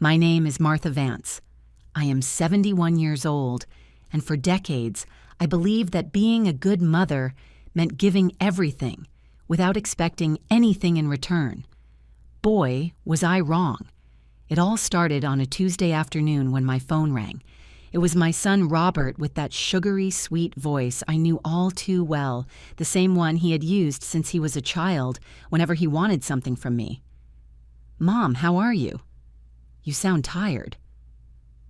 My name is Martha Vance. I am 71 years old, and for decades, I believed that being a good mother meant giving everything without expecting anything in return. Boy, was I wrong. It all started on a Tuesday afternoon when my phone rang. It was my son Robert with that sugary, sweet voice I knew all too well, the same one he had used since he was a child whenever he wanted something from me. "Mom, how are you? You sound tired."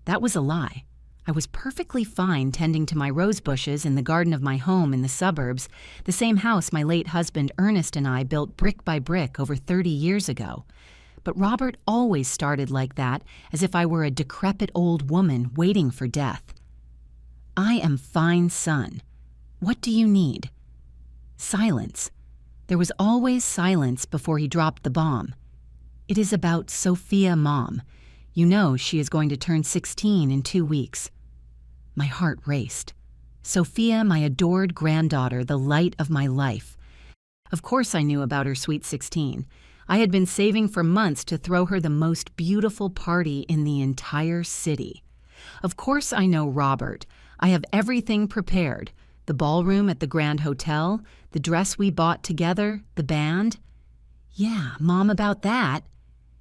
That was a lie. I was perfectly fine tending to my rose bushes in the garden of my home in the suburbs, the same house my late husband Ernest and I built brick by brick over 30 years ago. But Robert always started like that, as if I were a decrepit old woman waiting for death. "I am fine, son. What do you need?" Silence. There was always silence before he dropped the bomb. "It is about Sophia, Mom. You know she is going to turn 16 in 2 weeks." My heart raced. Sophia, my adored granddaughter, the light of my life. Of course I knew about her sweet 16. I had been saving for months to throw her the most beautiful party in the entire city. Of course I know Robert. I have everything prepared. The ballroom at the Grand Hotel, the dress we bought together, the band. "Yeah, Mom, about that."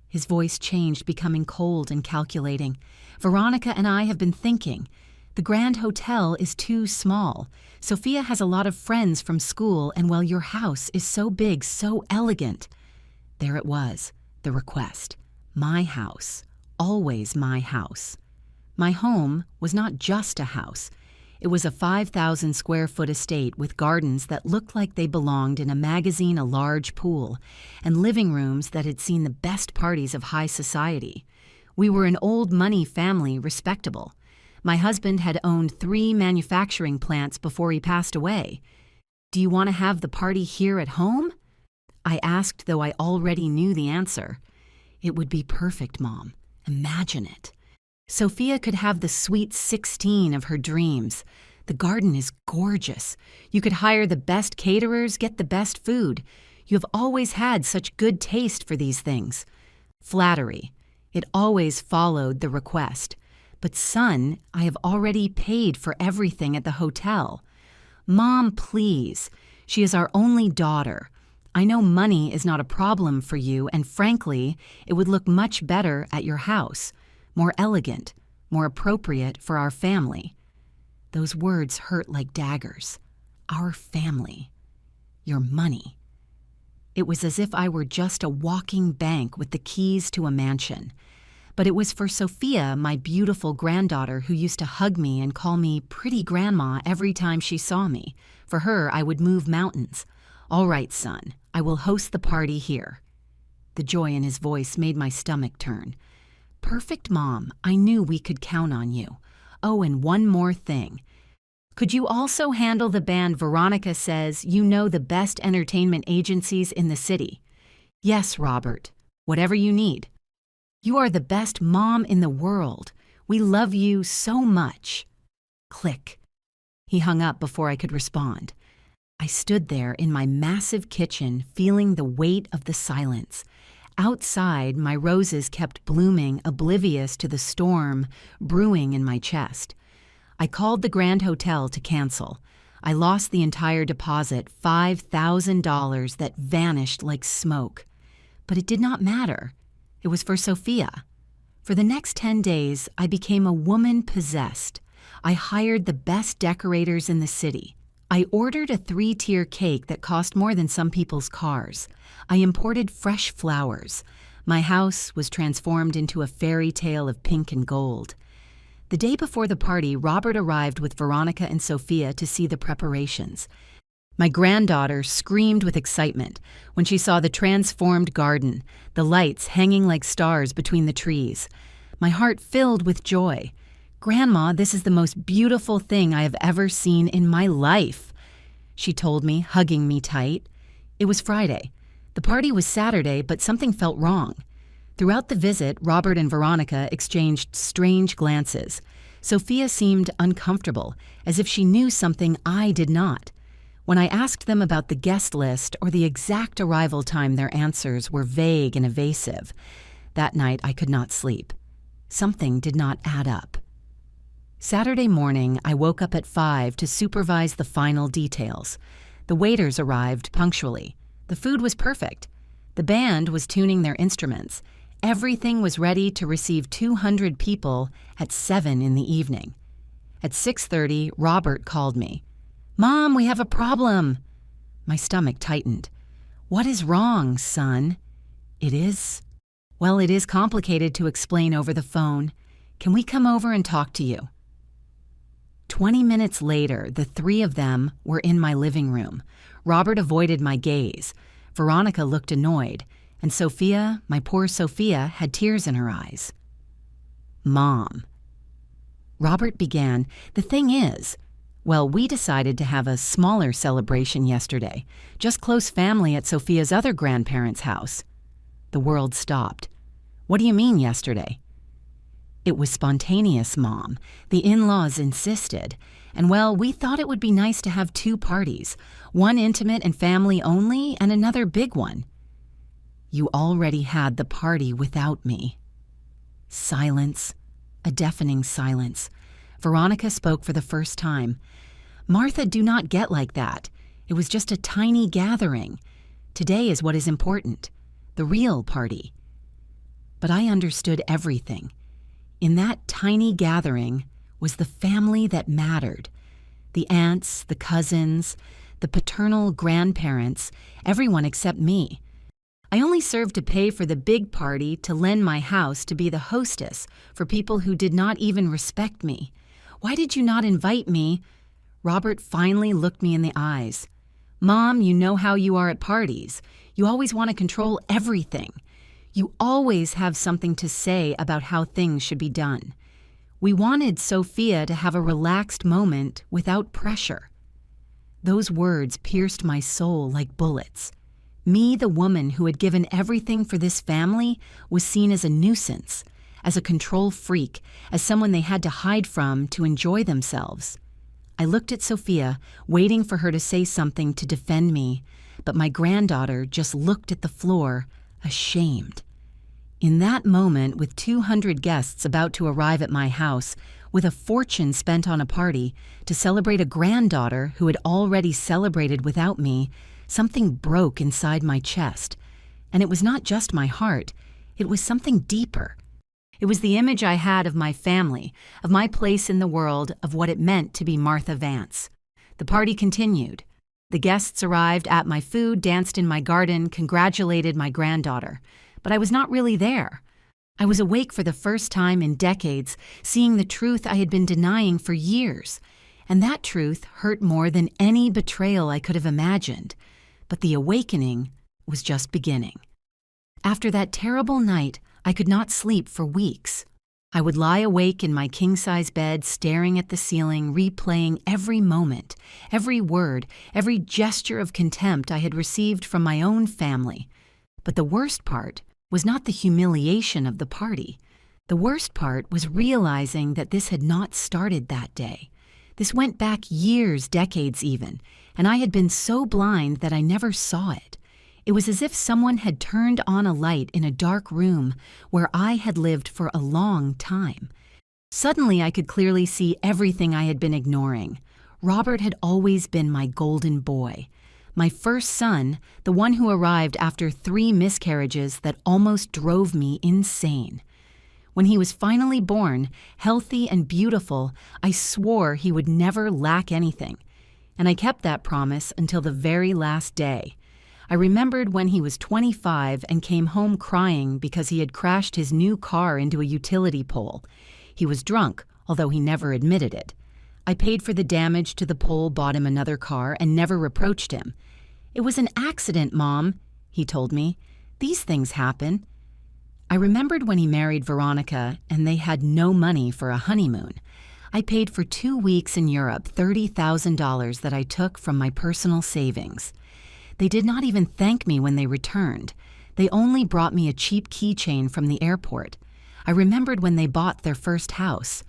His voice changed, becoming cold and calculating. "Veronica and I have been thinking. The Grand Hotel is too small. Sophia has a lot of friends from school, and well, your house is so big, so elegant." There it was, the request. My house, always my house. My home was not just a house. It was a 5,000 square foot estate with gardens that looked like they belonged in a magazine, a large pool, and living rooms that had seen the best parties of high society. We were an old money family, respectable. My husband had owned 3 manufacturing plants before he passed away. "Do you want to have the party here at home?" I asked, though I already knew the answer. "It would be perfect, Mom. Imagine it. Sophia could have the sweet 16 of her dreams. The garden is gorgeous. You could hire the best caterers, get the best food. You have always had such good taste for these things." Flattery. It always followed the request. "But son, I have already paid for everything at the hotel." "Mom, please. She is our only daughter. I know money is not a problem for you, and frankly, it would look much better at your house. More elegant, more appropriate for our family." Those words hurt like daggers. Our family. Your money. It was as if I were just a walking bank with the keys to a mansion. But it was for Sophia, my beautiful granddaughter, who used to hug me and call me pretty grandma every time she saw me. For her, I would move mountains. "All right, son, I will host the party here." The joy in his voice made my stomach turn. "Perfect, Mom. I knew we could count on you. Oh, and one more thing. Could you also handle the band Veronica says you know the best entertainment agencies in the city?" "Yes, Robert. Whatever you need." "You are the best mom in the world. We love you so much." Click. He hung up before I could respond. I stood there in my massive kitchen, feeling the weight of the silence. Outside, my roses kept blooming, oblivious to the storm brewing in my chest. I called the Grand Hotel to cancel. I lost the entire deposit, $5,000 that vanished like smoke. But it did not matter. It was for Sophia. For the next 10 days, I became a woman possessed. I hired the best decorators in the city. I ordered a 3-tier cake that cost more than some people's cars. I imported fresh flowers. My house was transformed into a fairy tale of pink and gold. The day before the party, Robert arrived with Veronica and Sophia to see the preparations. My granddaughter screamed with excitement when she saw the transformed garden, the lights hanging like stars between the trees. My heart filled with joy. "Grandma, this is the most beautiful thing I have ever seen in my life," she told me, hugging me tight. It was Friday. The party was Saturday, but something felt wrong. Throughout the visit, Robert and Veronica exchanged strange glances. Sophia seemed uncomfortable, as if she knew something I did not. When I asked them about the guest list or the exact arrival time, their answers were vague and evasive. That night, I could not sleep. Something did not add up. Saturday morning, I woke up at 5 to supervise the final details. The waiters arrived punctually. The food was perfect. The band was tuning their instruments. Everything was ready to receive 200 people at 7 in the evening. At 6:30, Robert called me. "Mom, we have a problem." My stomach tightened. "What is wrong, son?" "It is? Well, it is complicated to explain over the phone. Can we come over and talk to you?" 20 minutes later, the three of them were in my living room. Robert avoided my gaze. Veronica looked annoyed, and Sophia, my poor Sophia, had tears in her eyes. "Mom." Robert began, "The thing is, well, we decided to have a smaller celebration yesterday, just close family at Sophia's other grandparents' house." The world stopped. "What do you mean yesterday?" "It was spontaneous, Mom. The in-laws insisted. And well, we thought it would be nice to have two parties, one intimate and family only, and another big one." "You already had the party without me." Silence, a deafening silence. Veronica spoke for the first time. "Martha, do not get like that. It was just a tiny gathering. Today is what is important, the real party." But I understood everything. In that tiny gathering was the family that mattered. The aunts, the cousins, the paternal grandparents, everyone except me. I only served to pay for the big party, to lend my house to be the hostess for people who did not even respect me. "Why did you not invite me?" Robert finally looked me in the eyes. "Mom, you know how you are at parties. You always want to control everything. You always have something to say about how things should be done. We wanted Sophia to have a relaxed moment without pressure." Those words pierced my soul like bullets. Me, the woman who had given everything for this family, was seen as a nuisance, as a control freak, as someone they had to hide from to enjoy themselves. I looked at Sophia, waiting for her to say something to defend me, but my granddaughter just looked at the floor, ashamed. In that moment, with 200 guests about to arrive at my house, with a fortune spent on a party, to celebrate a granddaughter who had already celebrated without me, something broke inside my chest. And it was not just my heart, it was something deeper. It was the image I had of my family, of my place in the world, of what it meant to be Martha Vance. The party continued. The guests arrived, ate my food, danced in my garden, congratulated my granddaughter. But I was not really there. I was awake for the first time in decades, seeing the truth I had been denying for years. And that truth hurt more than any betrayal I could have imagined. But the awakening was just beginning. After that terrible night, I could not sleep for weeks. I would lie awake in my king-size bed, staring at the ceiling, replaying every moment, every word, every gesture of contempt I had received from my own family. But the worst part was not the humiliation of the party. The worst part was realizing that this had not started that day. This went back years, decades even, and I had been so blind that I never saw it. It was as if someone had turned on a light in a dark room where I had lived for a long time. Suddenly I could clearly see everything I had been ignoring. Robert had always been my golden boy. My first son, the one who arrived after 3 miscarriages that almost drove me insane. When he was finally born, healthy and beautiful, I swore he would never lack anything. And I kept that promise until the very last day. I remembered when he was 25 and came home crying because he had crashed his new car into a utility pole. He was drunk, although he never admitted it. I paid for the damage to the pole, bought him another car, and never reproached him. "It was an accident, Mom," he told me. "These things happen." I remembered when he married Veronica and they had no money for a honeymoon. I paid for 2 weeks in Europe, $30,000 that I took from my personal savings. They did not even thank me when they returned. They only brought me a cheap keychain from the airport. I remembered when they bought their first house.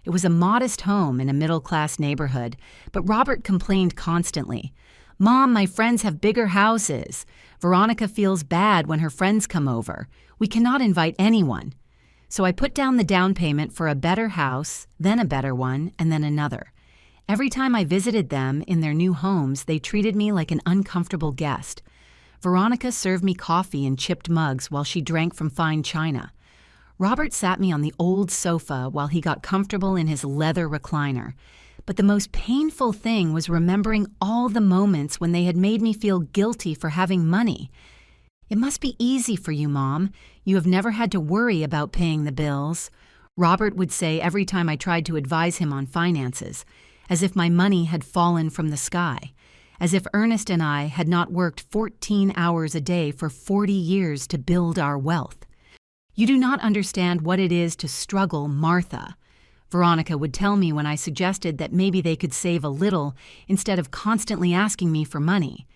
It was a modest home in a middle-class neighborhood, but Robert complained constantly. "Mom, my friends have bigger houses. Veronica feels bad when her friends come over. We cannot invite anyone." So I put down the down payment for a better house, then a better one, and then another. Every time I visited them in their new homes, they treated me like an uncomfortable guest. Veronica served me coffee in chipped mugs while she drank from fine china. Robert sat me on the old sofa while he got comfortable in his leather recliner. But the most painful thing was remembering all the moments when they had made me feel guilty for having money. "It must be easy for you, Mom. You have never had to worry about paying the bills," Robert would say every time I tried to advise him on finances, as if my money had fallen from the sky, as if Ernest and I had not worked 14 hours a day for 40 years to build our wealth. "You do not understand what it is to struggle, Martha," Veronica would tell me when I suggested that maybe they could save a little instead of constantly asking me for money.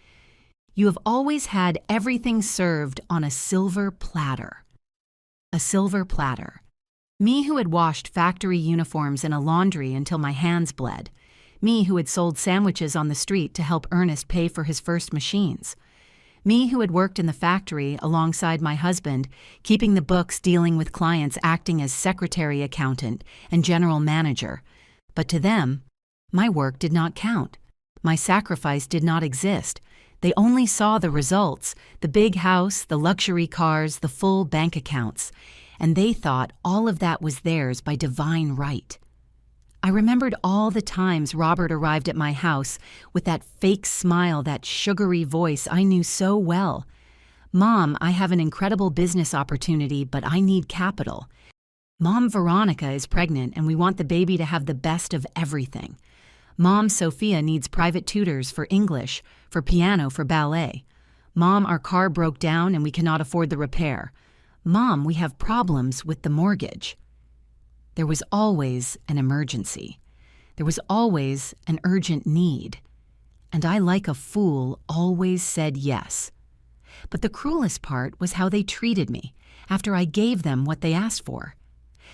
"You have always had everything served on a silver platter." A silver platter. Me who had washed factory uniforms in a laundry until my hands bled. Me who had sold sandwiches on the street to help Ernest pay for his first machines. Me who had worked in the factory alongside my husband, keeping the books, dealing with clients, acting as secretary, accountant, and general manager. But to them, my work did not count. My sacrifice did not exist. They only saw the results, the big house, the luxury cars, the full bank accounts, and they thought all of that was theirs by divine right. I remembered all the times Robert arrived at my house with that fake smile, that sugary voice I knew so well. "Mom, I have an incredible business opportunity, but I need capital. Mom, Veronica is pregnant and we want the baby to have the best of everything. Mom, Sophia needs private tutors for English, for piano, for ballet. Mom, our car broke down and we cannot afford the repair. Mom, we have problems with the mortgage." There was always an emergency. There was always an urgent need. And I, like a fool, always said yes. But the cruelest part was how they treated me after I gave them what they asked for.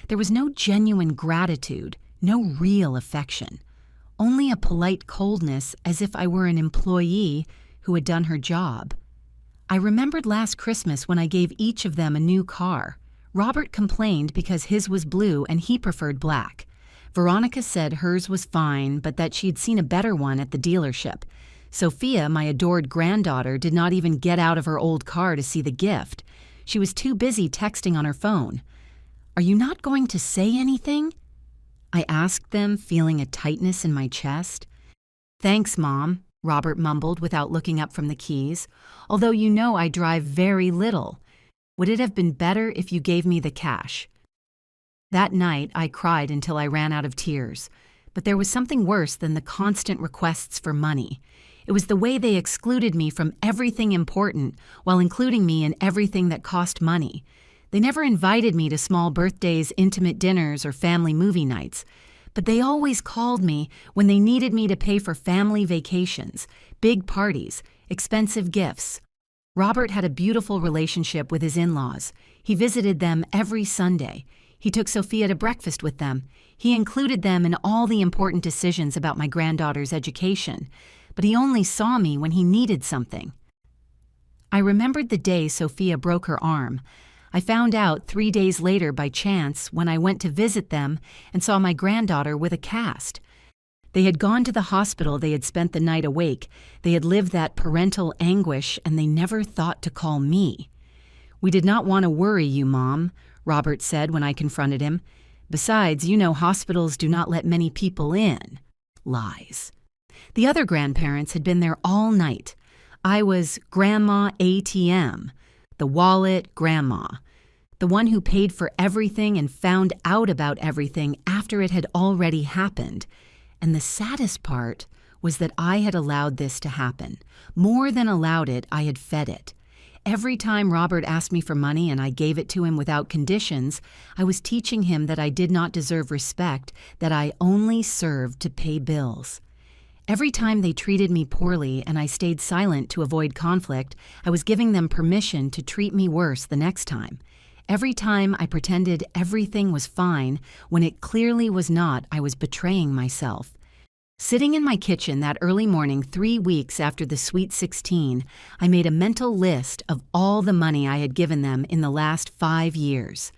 There was no genuine gratitude, no real affection. Only a polite coldness, as if I were an employee who had done her job. I remembered last Christmas when I gave each of them a new car. Robert complained because his was blue and he preferred black. Veronica said hers was fine, but that she'd seen a better one at the dealership. Sophia, my adored granddaughter, did not even get out of her old car to see the gift. She was too busy texting on her phone. "Are you not going to say anything?" I asked them, feeling a tightness in my chest. "Thanks, Mom," Robert mumbled without looking up from the keys. "Although you know I drive very little. Would it have been better if you gave me the cash?" That night, I cried until I ran out of tears. But there was something worse than the constant requests for money. It was the way they excluded me from everything important while including me in everything that cost money. They never invited me to small birthdays, intimate dinners, or family movie nights. But they always called me when they needed me to pay for family vacations, big parties, expensive gifts. Robert had a beautiful relationship with his in-laws. He visited them every Sunday. He took Sophia to breakfast with them. He included them in all the important decisions about my granddaughter's education. But he only saw me when he needed something. I remembered the day Sophia broke her arm. I found out 3 days later by chance when I went to visit them and saw my granddaughter with a cast. They had gone to the hospital, they had spent the night awake, they had lived that parental anguish, and they never thought to call me. "We did not want to worry you, Mom," Robert said when I confronted him. "Besides, you know hospitals do not let many people in." Lies. The other grandparents had been there all night. I was Grandma ATM, the wallet grandma, the one who paid for everything and found out about everything after it had already happened. And the saddest part was that I had allowed this to happen. More than allowed it, I had fed it. Every time Robert asked me for money and I gave it to him without conditions, I was teaching him that I did not deserve respect, that I only served to pay bills. Every time they treated me poorly and I stayed silent to avoid conflict, I was giving them permission to treat me worse the next time. Every time I pretended everything was fine when it clearly was not, I was betraying myself. Sitting in my kitchen that early morning 3 weeks after the Sweet 16, I made a mental list of all the money I had given them in the last 5 years.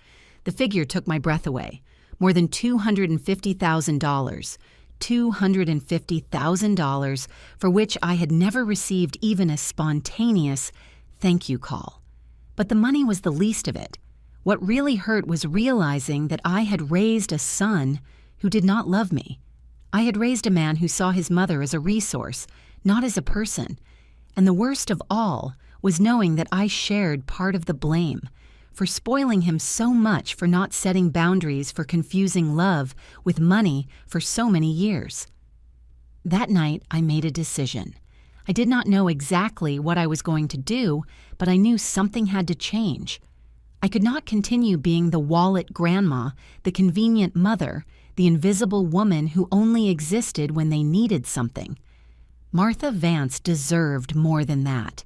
The figure took my breath away. More than $250,000. $250,000 for which I had never received even a spontaneous thank you call. But the money was the least of it. What really hurt was realizing that I had raised a son who did not love me. I had raised a man who saw his mother as a resource, not as a person. And the worst of all was knowing that I shared part of the blame for spoiling him so much for not setting boundaries for confusing love with money for so many years. That night, I made a decision. I did not know exactly what I was going to do, but I knew something had to change. I could not continue being the wallet grandma, the convenient mother, the invisible woman who only existed when they needed something. Martha Vance deserved more than that.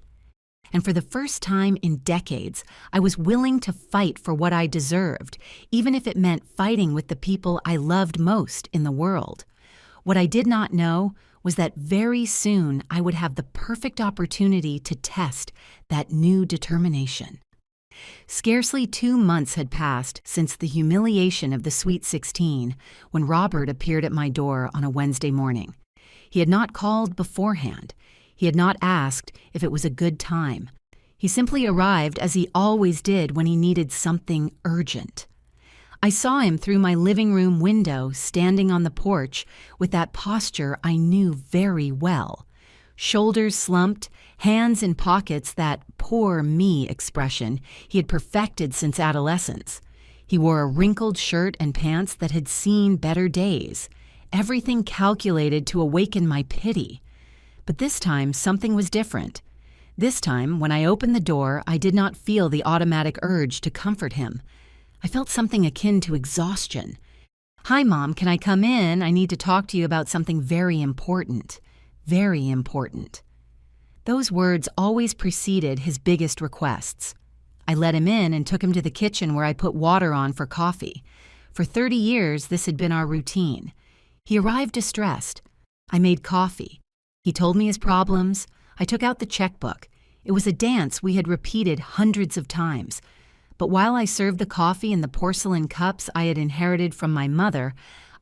And for the first time in decades, I was willing to fight for what I deserved, even if it meant fighting with the people I loved most in the world. What I did not know was that very soon I would have the perfect opportunity to test that new determination. Scarcely 2 months had passed since the humiliation of the Sweet 16 when Robert appeared at my door on a Wednesday morning. He had not called beforehand. He had not asked if it was a good time. He simply arrived as he always did when he needed something urgent. I saw him through my living room window, standing on the porch with that posture I knew very well. Shoulders slumped, hands in pockets, that poor me expression he had perfected since adolescence. He wore a wrinkled shirt and pants that had seen better days, everything calculated to awaken my pity. But this time, something was different. This time, when I opened the door, I did not feel the automatic urge to comfort him. I felt something akin to exhaustion. "Hi, Mom, can I come in? I need to talk to you about something very important. Very important." Those words always preceded his biggest requests. I let him in and took him to the kitchen where I put water on for coffee. For 30 years, this had been our routine. He arrived distressed. I made coffee. He told me his problems. I took out the checkbook. It was a dance we had repeated hundreds of times. But while I served the coffee in the porcelain cups I had inherited from my mother,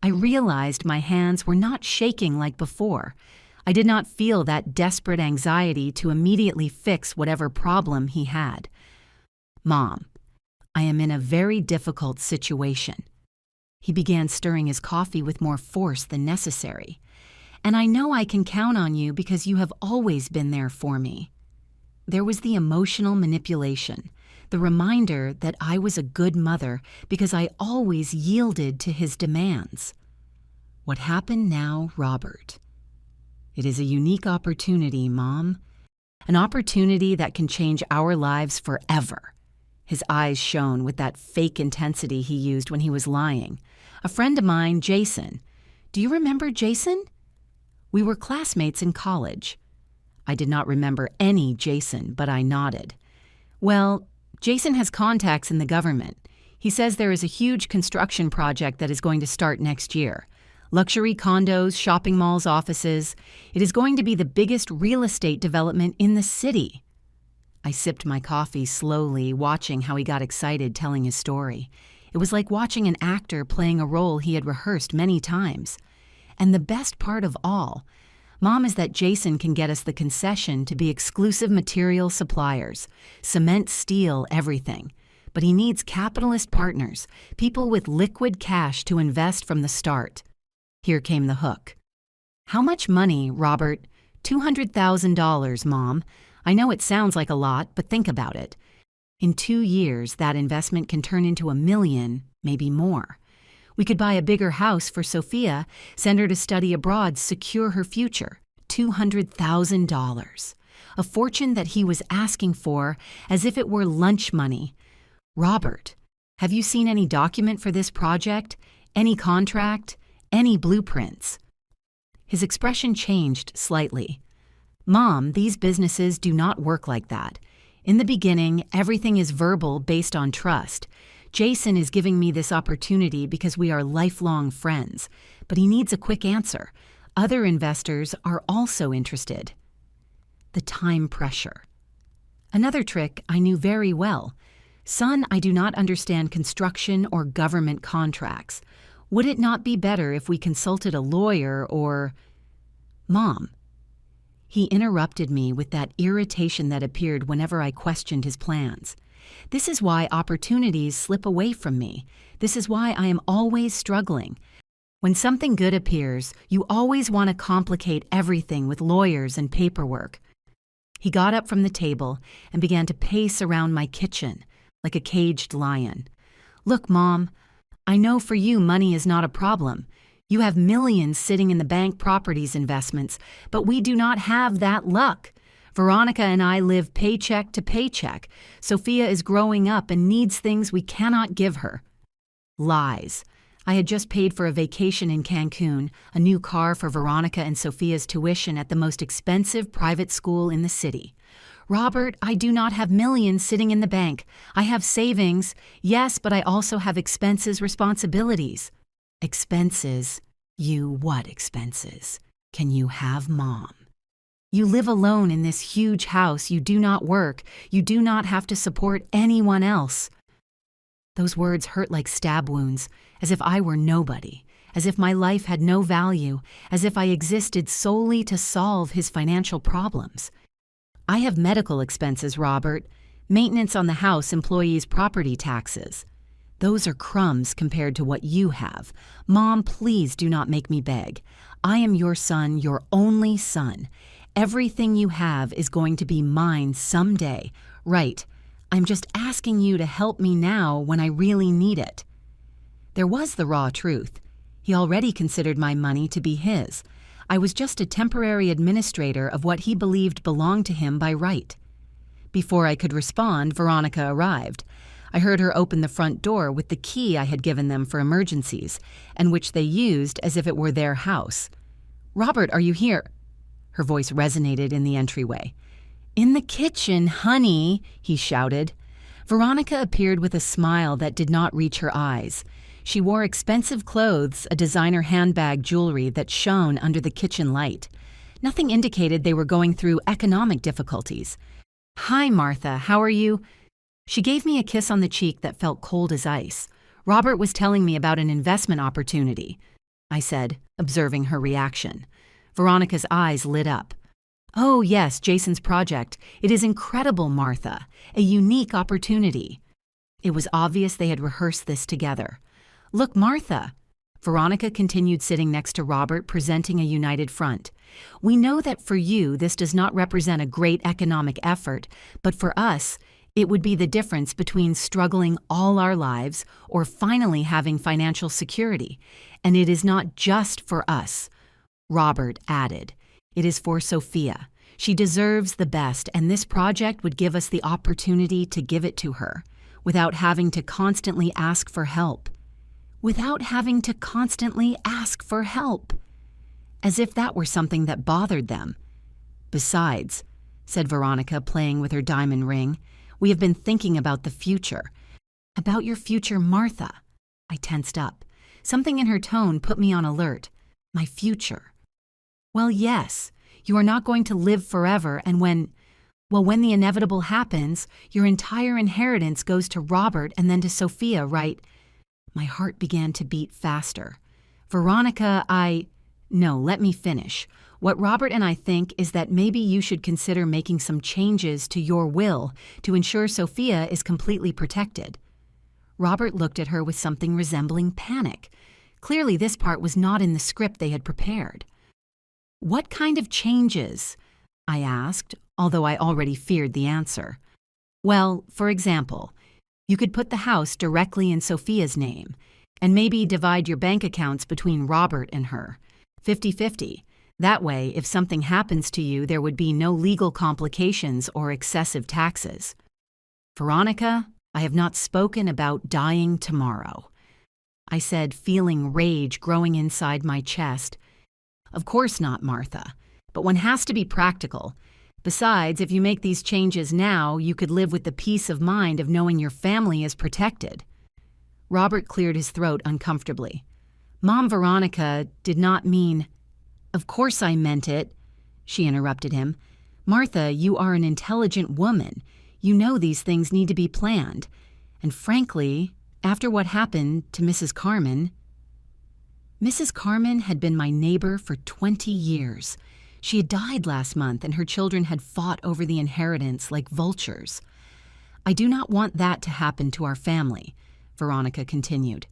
I realized my hands were not shaking like before. I did not feel that desperate anxiety to immediately fix whatever problem he had. "Mom, I am in a very difficult situation." He began stirring his coffee with more force than necessary. "And I know I can count on you because you have always been there for me." There was the emotional manipulation, the reminder that I was a good mother because I always yielded to his demands. What happened now, Robert? "It is a unique opportunity, Mom. An opportunity that can change our lives forever." His eyes shone with that fake intensity he used when he was lying. "A friend of mine, Jason. Do you remember Jason?" "We were classmates in college." I did not remember any Jason, but I nodded. "Well, Jason has contacts in the government. He says there is a huge construction project that is going to start next year. Luxury condos, shopping malls, offices. It is going to be the biggest real estate development in the city." I sipped my coffee slowly, watching how he got excited telling his story. It was like watching an actor playing a role he had rehearsed many times. And the best part of all, Mom, is that Jason can get us the concession to be exclusive material suppliers, cement, steel, everything. But he needs capitalist partners, people with liquid cash to invest from the start. Here came the hook. "How much money, Robert?" $200,000, Mom. I know it sounds like a lot, but think about it. In 2 years, that investment can turn into $1 million, maybe more. We could buy a bigger house for Sophia, send her to study abroad, secure her future. $200,000. A fortune that he was asking for as if it were lunch money. "Robert, have you seen any document for this project? Any contract? Any blueprints?" His expression changed slightly. "Mom, these businesses do not work like that. In the beginning, everything is verbal based on trust. Jason is giving me this opportunity because we are lifelong friends, but he needs a quick answer. Other investors are also interested." The time pressure. Another trick I knew very well. "Son, I do not understand construction or government contracts. Would it not be better if we consulted a lawyer or—" "Mom." He interrupted me with that irritation that appeared whenever I questioned his plans. "This is why opportunities slip away from me. This is why I am always struggling. When something good appears, you always want to complicate everything with lawyers and paperwork." He got up from the table and began to pace around my kitchen like a caged lion. "Look, Mom, I know for you money is not a problem. You have millions sitting in the bank properties investments, but we do not have that luck. Veronica and I live paycheck to paycheck. Sophia is growing up and needs things we cannot give her." Lies. I had just paid for a vacation in Cancun, a new car for Veronica and Sophia's tuition at the most expensive private school in the city. "Robert, I do not have millions sitting in the bank. I have savings, yes, but I also have expenses, responsibilities." "Expenses? What expenses? Can you have Mom? You live alone in this huge house. You do not work. You do not have to support anyone else." Those words hurt like stab wounds, as if I were nobody, as if my life had no value, as if I existed solely to solve his financial problems. "I have medical expenses, Robert. Maintenance on the house, employees' property taxes. Those are crumbs compared to what you have. Mom, please do not make me beg. I am your son, your only son. Everything you have is going to be mine someday. Right. I'm just asking you to help me now when I really need it." There was the raw truth. He already considered my money to be his. I was just a temporary administrator of what he believed belonged to him by right. Before I could respond, Veronica arrived. I heard her open the front door with the key I had given them for emergencies, and which they used as if it were their house. "Robert, are you here?" Her voice resonated in the entryway. "In the kitchen, honey," he shouted. Veronica appeared with a smile that did not reach her eyes. She wore expensive clothes, a designer handbag, jewelry that shone under the kitchen light. Nothing indicated they were going through economic difficulties. "Hi, Martha, how are you?" She gave me a kiss on the cheek that felt cold as ice. "Robert was telling me about an investment opportunity," I said, observing her reaction. Veronica's eyes lit up. "Oh, yes, Jason's project. It is incredible, Martha. A unique opportunity." It was obvious they had rehearsed this together. "Look, Martha." Veronica continued sitting next to Robert, presenting a united front. "We know that for you this does not represent a great economic effort, but for us, it would be the difference between struggling all our lives or finally having financial security. And it is not just for us." Robert added, "It is for Sophia. She deserves the best, and this project would give us the opportunity to give it to her, without having to constantly ask for help." Without having to constantly ask for help. As if that were something that bothered them. "Besides," said Veronica, playing with her diamond ring, "we have been thinking about the future." "About your future, Martha." I tensed up. Something in her tone put me on alert. My future. "Well, yes. You are not going to live forever, and when the inevitable happens, your entire inheritance goes to Robert and then to Sophia, right?" My heart began to beat faster. "Veronica, No, let me finish. What Robert and I think is that maybe you should consider making some changes to your will to ensure Sophia is completely protected." Robert looked at her with something resembling panic. Clearly this part was not in the script they had prepared. "What kind of changes?" I asked, although I already feared the answer. "Well, for example, you could put the house directly in Sophia's name, and maybe divide your bank accounts between Robert and her, 50-50. That way, if something happens to you, there would be no legal complications or excessive taxes." "Veronica, I have not spoken about dying tomorrow," I said, feeling rage growing inside my chest. "Of course not, Martha, but one has to be practical. Besides, if you make these changes now, you could live with the peace of mind of knowing your family is protected." Robert cleared his throat uncomfortably. "Mom, Veronica did not mean—" "Of course I meant it," she interrupted him. "Martha, you are an intelligent woman. You know these things need to be planned. And frankly, after what happened to Mrs. Carmen had been my neighbor for 20 years. She had died last month, and her children had fought over the inheritance like vultures. I do not want that to happen to our family, Veronica continued.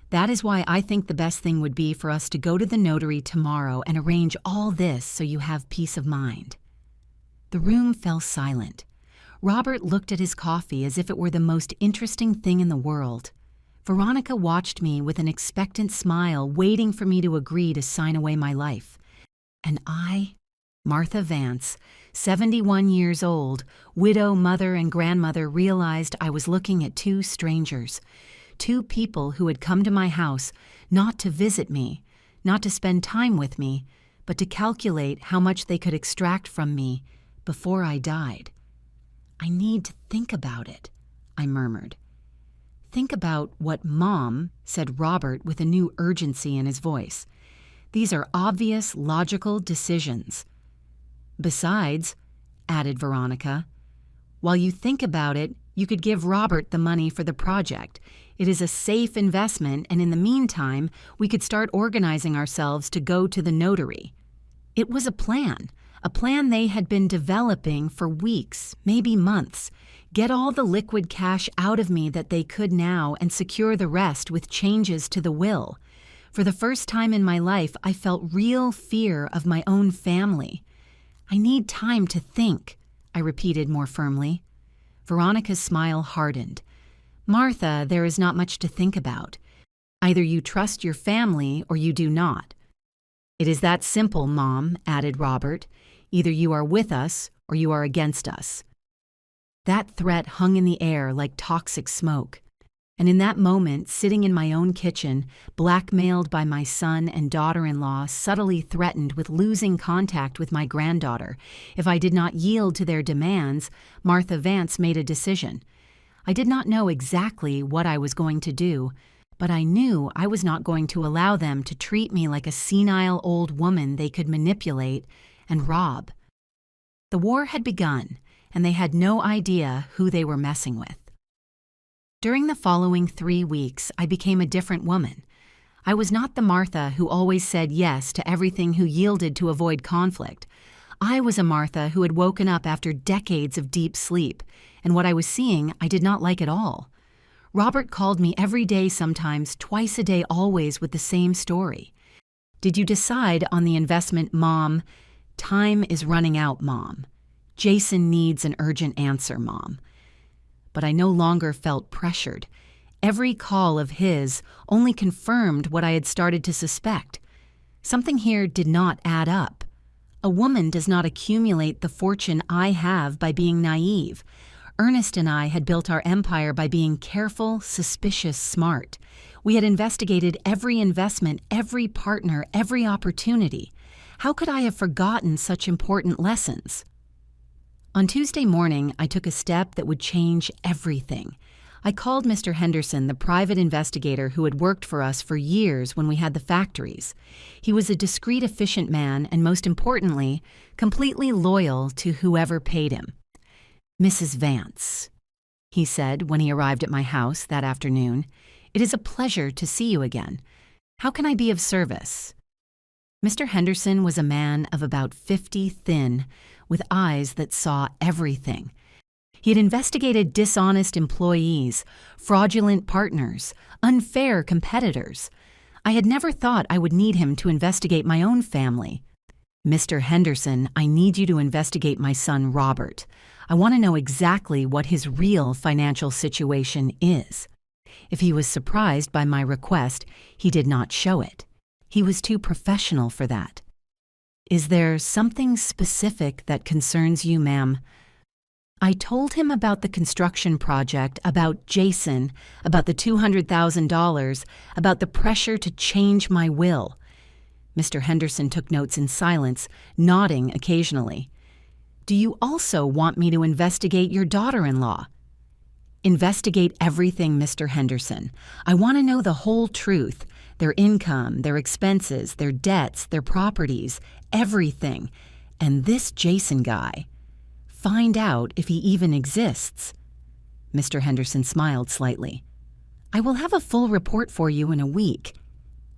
That is why I think the best thing would be for us to go to the notary tomorrow and arrange all this so you have peace of mind. The room fell silent. Robert looked at his coffee as if it were the most interesting thing in the world. Veronica watched me with an expectant smile, waiting for me to agree to sign away my life. And I, Martha Vance, 71 years old, widow, mother, and grandmother, realized I was looking at two strangers, two people who had come to my house not to visit me, not to spend time with me, but to calculate how much they could extract from me before I died. I need to think about it, I murmured. Think about what Mom, said Robert with a new urgency in his voice. These are obvious, logical decisions. Besides, added Veronica, while you think about it, you could give Robert the money for the project. It is a safe investment, and in the meantime, we could start organizing ourselves to go to the notary. It was a plan they had been developing for weeks, maybe months. Get all the liquid cash out of me that they could now and secure the rest with changes to the will. For the first time in my life, I felt real fear of my own family. I need time to think, I repeated more firmly. Veronica's smile hardened. Martha, there is not much to think about. Either you trust your family or you do not. It is that simple, Mom, added Robert. Either you are with us or you are against us. That threat hung in the air like toxic smoke. And in that moment, sitting in my own kitchen, blackmailed by my son and daughter-in-law, subtly threatened with losing contact with my granddaughter, if I did not yield to their demands, Martha Vance made a decision. I did not know exactly what I was going to do, but I knew I was not going to allow them to treat me like a senile old woman they could manipulate and rob. The war had begun, and they had no idea who they were messing with. During the following 3 weeks, I became a different woman. I was not the Martha who always said yes to everything, who yielded to avoid conflict. I was a Martha who had woken up after decades of deep sleep, and what I was seeing I did not like at all. Robert called me every day, sometimes twice a day, always with the same story. Did you decide on the investment, Mom? Time is running out, Mom. Jason needs an urgent answer, Mom. But I no longer felt pressured. Every call of his only confirmed what I had started to suspect. Something here did not add up. A woman does not accumulate the fortune I have by being naive. Ernest and I had built our empire by being careful, suspicious, smart. We had investigated every investment, every partner, every opportunity. How could I have forgotten such important lessons? On Tuesday morning, I took a step that would change everything. I called Mr. Henderson, the private investigator who had worked for us for years when we had the factories. He was a discreet, efficient man, and most importantly, completely loyal to whoever paid him. Mrs. Vance, he said when he arrived at my house that afternoon, it is a pleasure to see you again. How can I be of service? Mr. Henderson was a man of about 50, thin, with eyes that saw everything. He had investigated dishonest employees, fraudulent partners, unfair competitors. I had never thought I would need him to investigate my own family. Mr. Henderson, I need you to investigate my son, Robert. I want to know exactly what his real financial situation is. If he was surprised by my request, he did not show it. He was too professional for that. Is there something specific that concerns you, ma'am? I told him about the construction project, about Jason, about the $200,000, about the pressure to change my will. Mr. Henderson took notes in silence, nodding occasionally. Do you also want me to investigate your daughter-in-law? Investigate everything, Mr. Henderson. I want to know the whole truth. Their income, their expenses, their debts, their properties, everything. And this Jason guy. Find out if he even exists. Mr. Henderson smiled slightly. "I will have a full report for you in a week.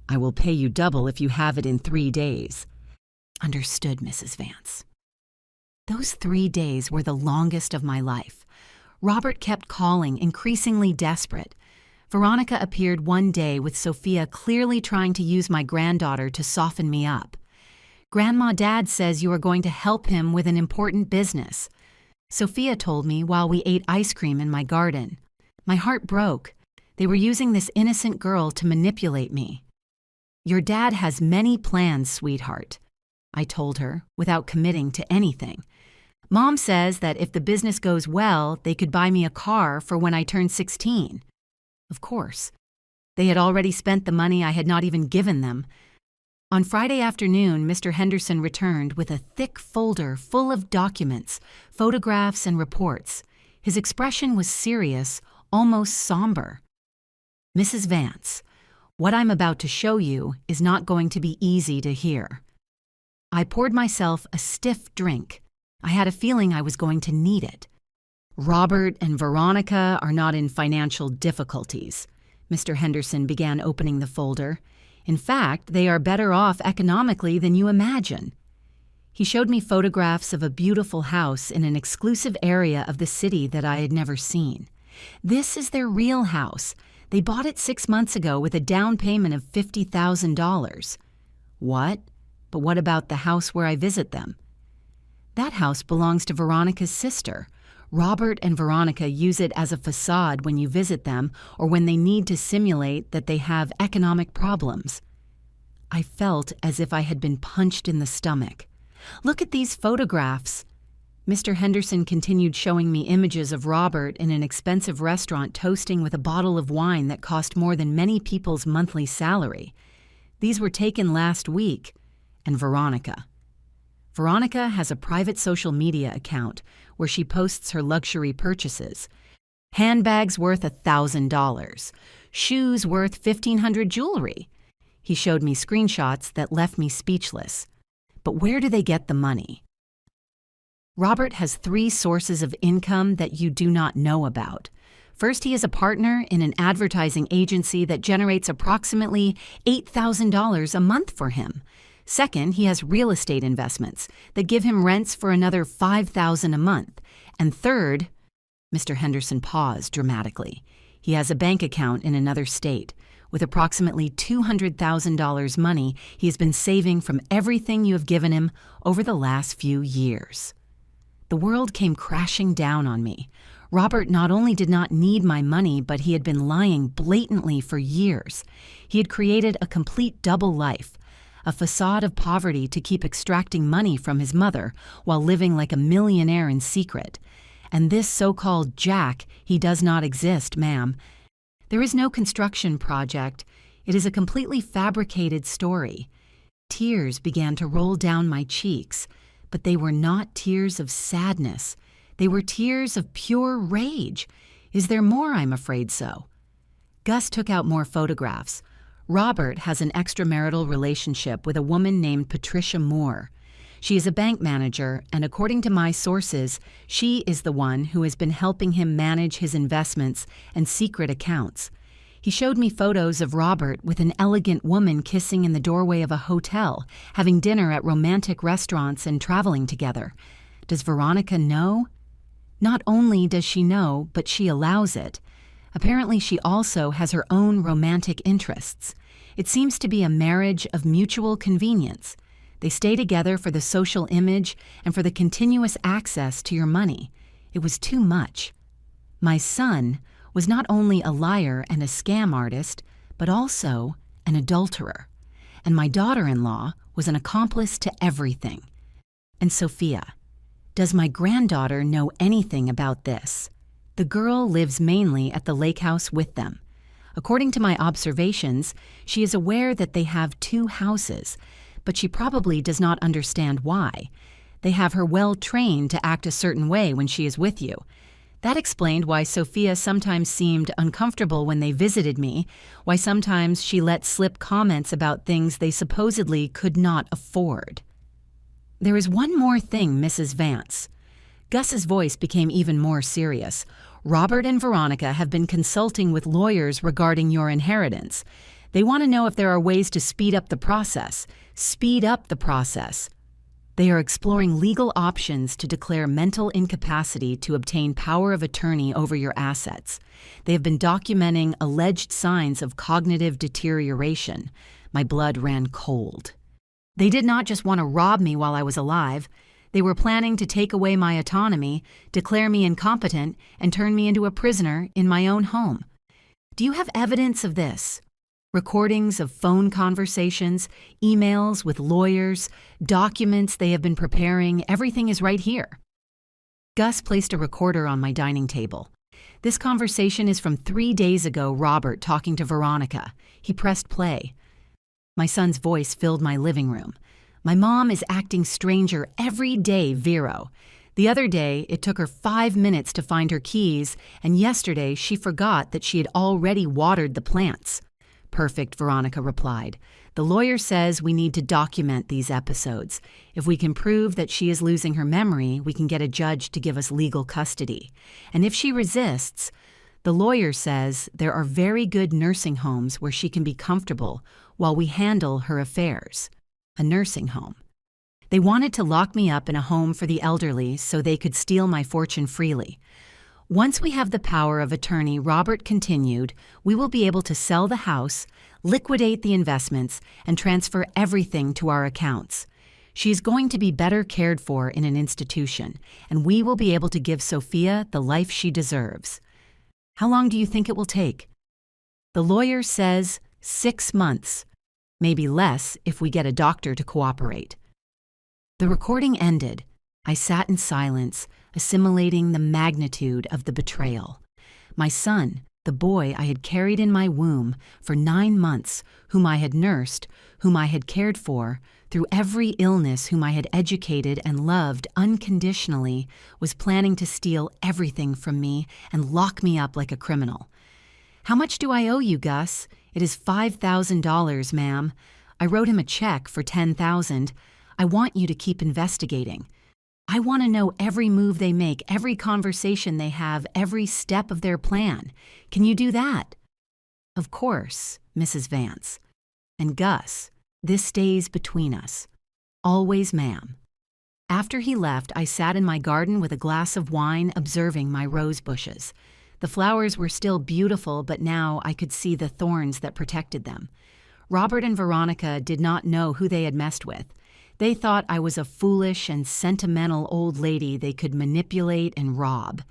I will pay you double if you have it in 3 days." "Understood, Mrs. Vance." Those 3 days were the longest of my life. Robert kept calling, increasingly desperate. Veronica appeared one day with Sophia, clearly trying to use my granddaughter to soften me up. "Grandma, Dad says you are going to help him with an important business," Sophia told me while we ate ice cream in my garden. My heart broke. They were using this innocent girl to manipulate me. "Your dad has many plans, sweetheart," I told her, without committing to anything. "Mom says that if the business goes well, they could buy me a car for when I turn 16. Of course. They had already spent the money I had not even given them. On Friday afternoon, Mr. Henderson returned with a thick folder full of documents, photographs, and reports. His expression was serious, almost somber. "Mrs. Vance, what I'm about to show you is not going to be easy to hear." I poured myself a stiff drink. I had a feeling I was going to need it. "Robert and Veronica are not in financial difficulties." Mr. Henderson began opening the folder. "In fact, they are better off economically than you imagine." He showed me photographs of a beautiful house in an exclusive area of the city that I had never seen. "This is their real house. They bought it 6 months ago with a down payment of $50,000. "What? But what about the house where I visit them?" "That house belongs to Veronica's sister. Robert and Veronica use it as a facade when you visit them or when they need to simulate that they have economic problems." I felt as if I had been punched in the stomach. "Look at these photographs." Mr. Henderson continued showing me images of Robert in an expensive restaurant toasting with a bottle of wine that cost more than many people's monthly salary. These were taken last week. And Veronica. Veronica has a private social media account where she posts her luxury purchases. Handbags worth $1,000. Shoes worth $1,500 jewelry. He showed me screenshots that left me speechless. But where do they get the money? Robert has 3 sources of income that you do not know about. First, he is a partner in an advertising agency that generates approximately $8,000 a month for him. Second, he has real estate investments that give him rents for another $5,000 a month. And third, Mr. Henderson paused dramatically. He has a bank account in another state with approximately $200,000 money he has been saving from everything you have given him over the last few years. The world came crashing down on me. Robert not only did not need my money, but he had been lying blatantly for years. He had created a complete double life, a facade of poverty to keep extracting money from his mother while living like a millionaire in secret. And this so-called Jack, he does not exist, ma'am. There is no construction project. It is a completely fabricated story. Tears began to roll down my cheeks, but they were not tears of sadness. They were tears of pure rage. Is there more? I'm afraid so. Gus took out more photographs. Robert has an extramarital relationship with a woman named Patricia Moore. She is a bank manager, and according to my sources, she is the one who has been helping him manage his investments and secret accounts. He showed me photos of Robert with an elegant woman kissing in the doorway of a hotel, having dinner at romantic restaurants, and traveling together. Does Veronica know? Not only does she know, but she allows it. Apparently, she also has her own romantic interests. It seems to be a marriage of mutual convenience. They stay together for the social image and for the continuous access to your money. It was too much. My son was not only a liar and a scam artist, but also an adulterer. And my daughter-in-law was an accomplice to everything. And Sophia, does my granddaughter know anything about this? The girl lives mainly at the lake house with them. According to my observations, she is aware that they have 2 houses, but she probably does not understand why. They have her well trained to act a certain way when she is with you. That explained why Sophia sometimes seemed uncomfortable when they visited me, why sometimes she let slip comments about things they supposedly could not afford. There is one more thing, Mrs. Vance. Gus's voice became even more serious. Robert and Veronica have been consulting with lawyers regarding your inheritance. They want to know if there are ways to speed up the process. Speed up the process. They are exploring legal options to declare mental incapacity to obtain power of attorney over your assets. They have been documenting alleged signs of cognitive deterioration. My blood ran cold. They did not just want to rob me while I was alive. They were planning to take away my autonomy, declare me incompetent, and turn me into a prisoner in my own home. Do you have evidence of this? Recordings of phone conversations, emails with lawyers, documents they have been preparing, everything is right here. Gus placed a recorder on my dining table. This conversation is from 3 days ago, Robert talking to Veronica. He pressed play. My son's voice filled my living room. My mom is acting stranger every day, Vero. The other day, it took her 5 minutes to find her keys, and yesterday she forgot that she had already watered the plants. Perfect, Veronica replied. The lawyer says we need to document these episodes. If we can prove that she is losing her memory, we can get a judge to give us legal custody. And if she resists, the lawyer says there are very good nursing homes where she can be comfortable while we handle her affairs. A nursing home. They wanted to lock me up in a home for the elderly so they could steal my fortune freely. Once we have the power of attorney, Robert continued, we will be able to sell the house, liquidate the investments, and transfer everything to our accounts. She is going to be better cared for in an institution, and we will be able to give Sophia the life she deserves. How long do you think it will take? The lawyer says 6 months. Maybe less if we get a doctor to cooperate. The recording ended. I sat in silence, assimilating the magnitude of the betrayal. My son, the boy I had carried in my womb for 9 months, whom I had nursed, whom I had cared for, through every illness, whom I had educated and loved unconditionally, was planning to steal everything from me and lock me up like a criminal. How much do I owe you, Gus? It is $5,000, ma'am. I wrote him a check for $10,000. I want you to keep investigating. I want to know every move they make, every conversation they have, every step of their plan. Can you do that? Of course, Mrs. Vance. And Gus, this stays between us. Always, ma'am. After he left, I sat in my garden with a glass of wine, observing my rose bushes. The flowers were still beautiful, but now I could see the thorns that protected them. Robert and Veronica did not know who they had messed with. They thought I was a foolish and sentimental old lady they could manipulate and rob.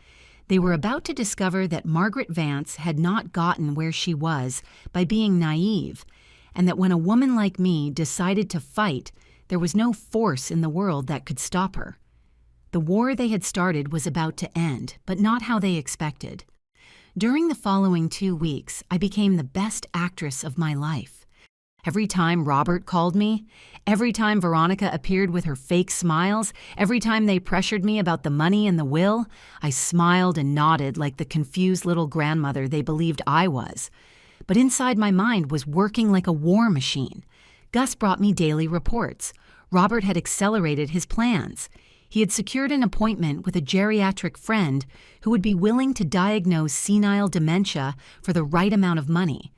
They were about to discover that Margaret Vance had not gotten where she was by being naive, and that when a woman like me decided to fight, there was no force in the world that could stop her. The war they had started was about to end, but not how they expected. During the following 2 weeks, I became the best actress of my life. Every time Robert called me, every time Veronica appeared with her fake smiles, every time they pressured me about the money and the will, I smiled and nodded like the confused little grandmother they believed I was. But inside my mind was working like a war machine. Gus brought me daily reports. Robert had accelerated his plans. He had secured an appointment with a geriatric friend who would be willing to diagnose senile dementia for the right amount of money.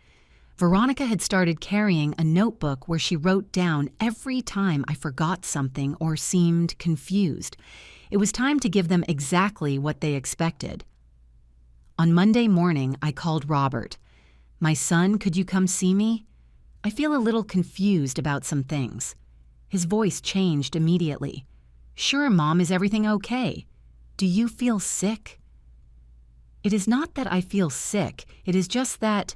Veronica had started carrying a notebook where she wrote down every time I forgot something or seemed confused. It was time to give them exactly what they expected. On Monday morning, I called Robert. "My son, could you come see me? I feel a little confused about some things." His voice changed immediately. "Sure, Mom, is everything okay? Do you feel sick?" "It is not that I feel sick. It is just that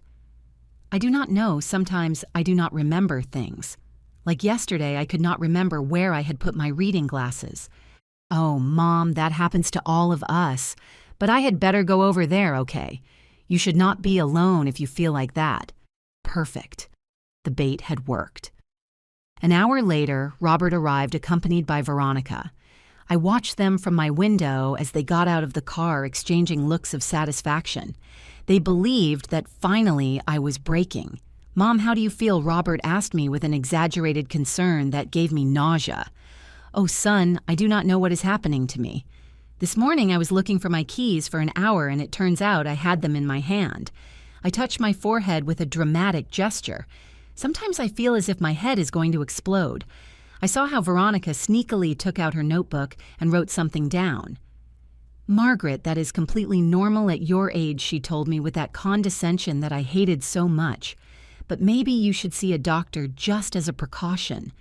I do not know. Sometimes I do not remember things. Like yesterday, I could not remember where I had put my reading glasses." "Oh, Mom, that happens to all of us. But I had better go over there, okay? You should not be alone if you feel like that." Perfect. The bait had worked. An hour later, Robert arrived accompanied by Veronica. I watched them from my window as they got out of the car, exchanging looks of satisfaction. They believed that finally I was breaking. "Mom, how do you feel?" Robert asked me with an exaggerated concern that gave me nausea. "Oh, son, I do not know what is happening to me." This morning I was looking for my keys for an hour and it turns out I had them in my hand. I touched my forehead with a dramatic gesture. Sometimes I feel as if my head is going to explode. I saw how Veronica sneakily took out her notebook and wrote something down. Margaret, that is completely normal at your age, she told me with that condescension that I hated so much. But maybe you should see a doctor just as a precaution.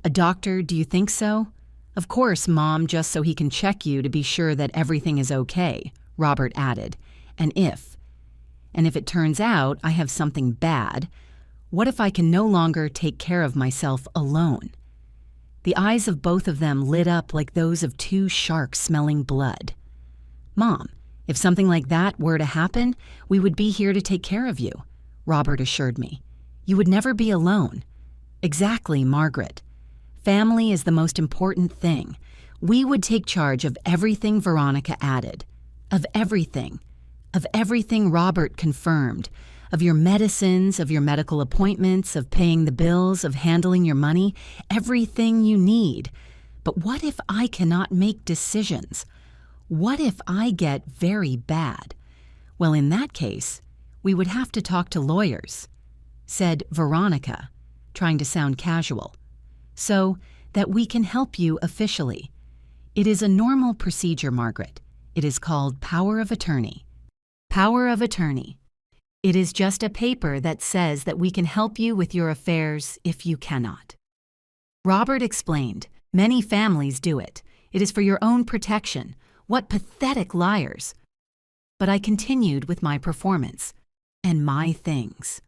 A doctor, do you think so? Of course, Mom, just so he can check you to be sure that everything is okay, Robert added. And if it turns out I have something bad, what if I can no longer take care of myself alone? The eyes of both of them lit up like those of two sharks smelling blood. Mom, if something like that were to happen, we would be here to take care of you, Robert assured me. You would never be alone. Exactly, Margaret. Family is the most important thing. We would take charge of everything Veronica added. Of everything. Of everything Robert confirmed. Of your medicines, of your medical appointments, of paying the bills, of handling your money. Everything you need. But what if I cannot make decisions? What if I get very bad? Well, in that case, we would have to talk to lawyers, said Veronica, trying to sound casual. So that we can help you officially. It is a normal procedure, Margaret. It is called power of attorney. Power of attorney. It is just a paper that says that we can help you with your affairs if you cannot. Robert explained, many families do it. It is for your own protection. What pathetic liars. But I continued with my performance. And my things.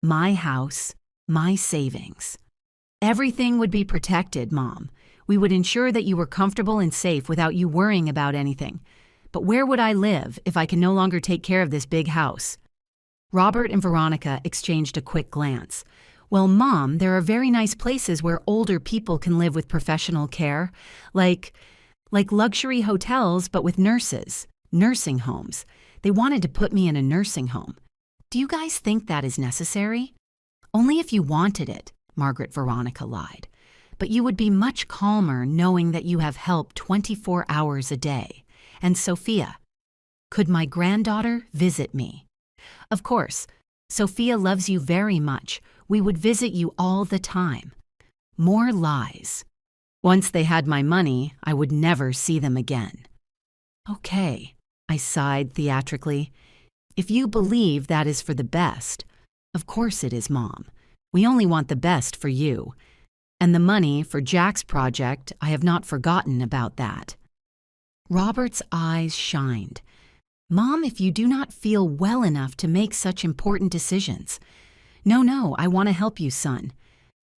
My house, my savings. Everything would be protected, Mom. We would ensure that you were comfortable and safe without you worrying about anything. But where would I live if I can no longer take care of this big house? Robert and Veronica exchanged a quick glance. Well, Mom, there are very nice places where older people can live with professional care, like luxury hotels but with nurses, nursing homes. They wanted to put me in a nursing home. Do you guys think that is necessary? Only if you wanted it. Margaret Veronica lied. But you would be much calmer knowing that you have help 24 hours a day. And Sophia, could my granddaughter visit me? Of course, Sophia loves you very much. We would visit you all the time. More lies. Once they had my money, I would never see them again. Okay, I sighed theatrically. If you believe that is for the best, of course it is, Mom. We only want the best for you. And the money for Jack's project, I have not forgotten about that. Robert's eyes shined. Mom, if you do not feel well enough to make such important decisions. No, I want to help you, son.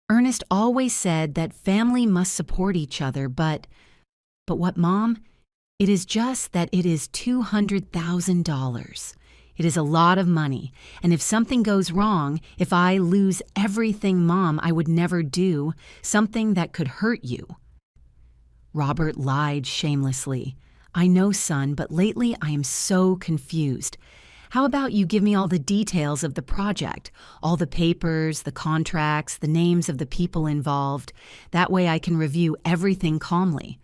Ernest always said that family must support each other, but what, Mom? It is just that it is $200,000. It is a lot of money, and if something goes wrong, if I lose everything, Mom, I would never do, something that could hurt you. Robert lied shamelessly. I know, son, but lately I am so confused. How about you give me all the details of the project, all the papers, the contracts, the names of the people involved. That way I can review everything calmly.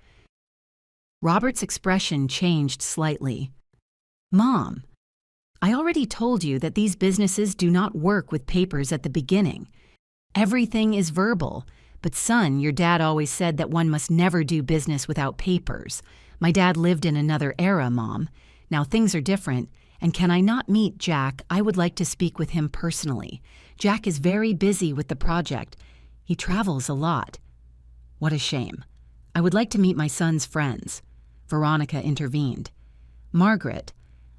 Robert's expression changed slightly. Mom, I already told you that these businesses do not work with papers at the beginning. Everything is verbal. But son, your dad always said that one must never do business without papers. My dad lived in another era, Mom. Now things are different, and can I not meet Jack? I would like to speak with him personally. Jack is very busy with the project. He travels a lot. What a shame. I would like to meet my son's friends. Veronica intervened. Margaret,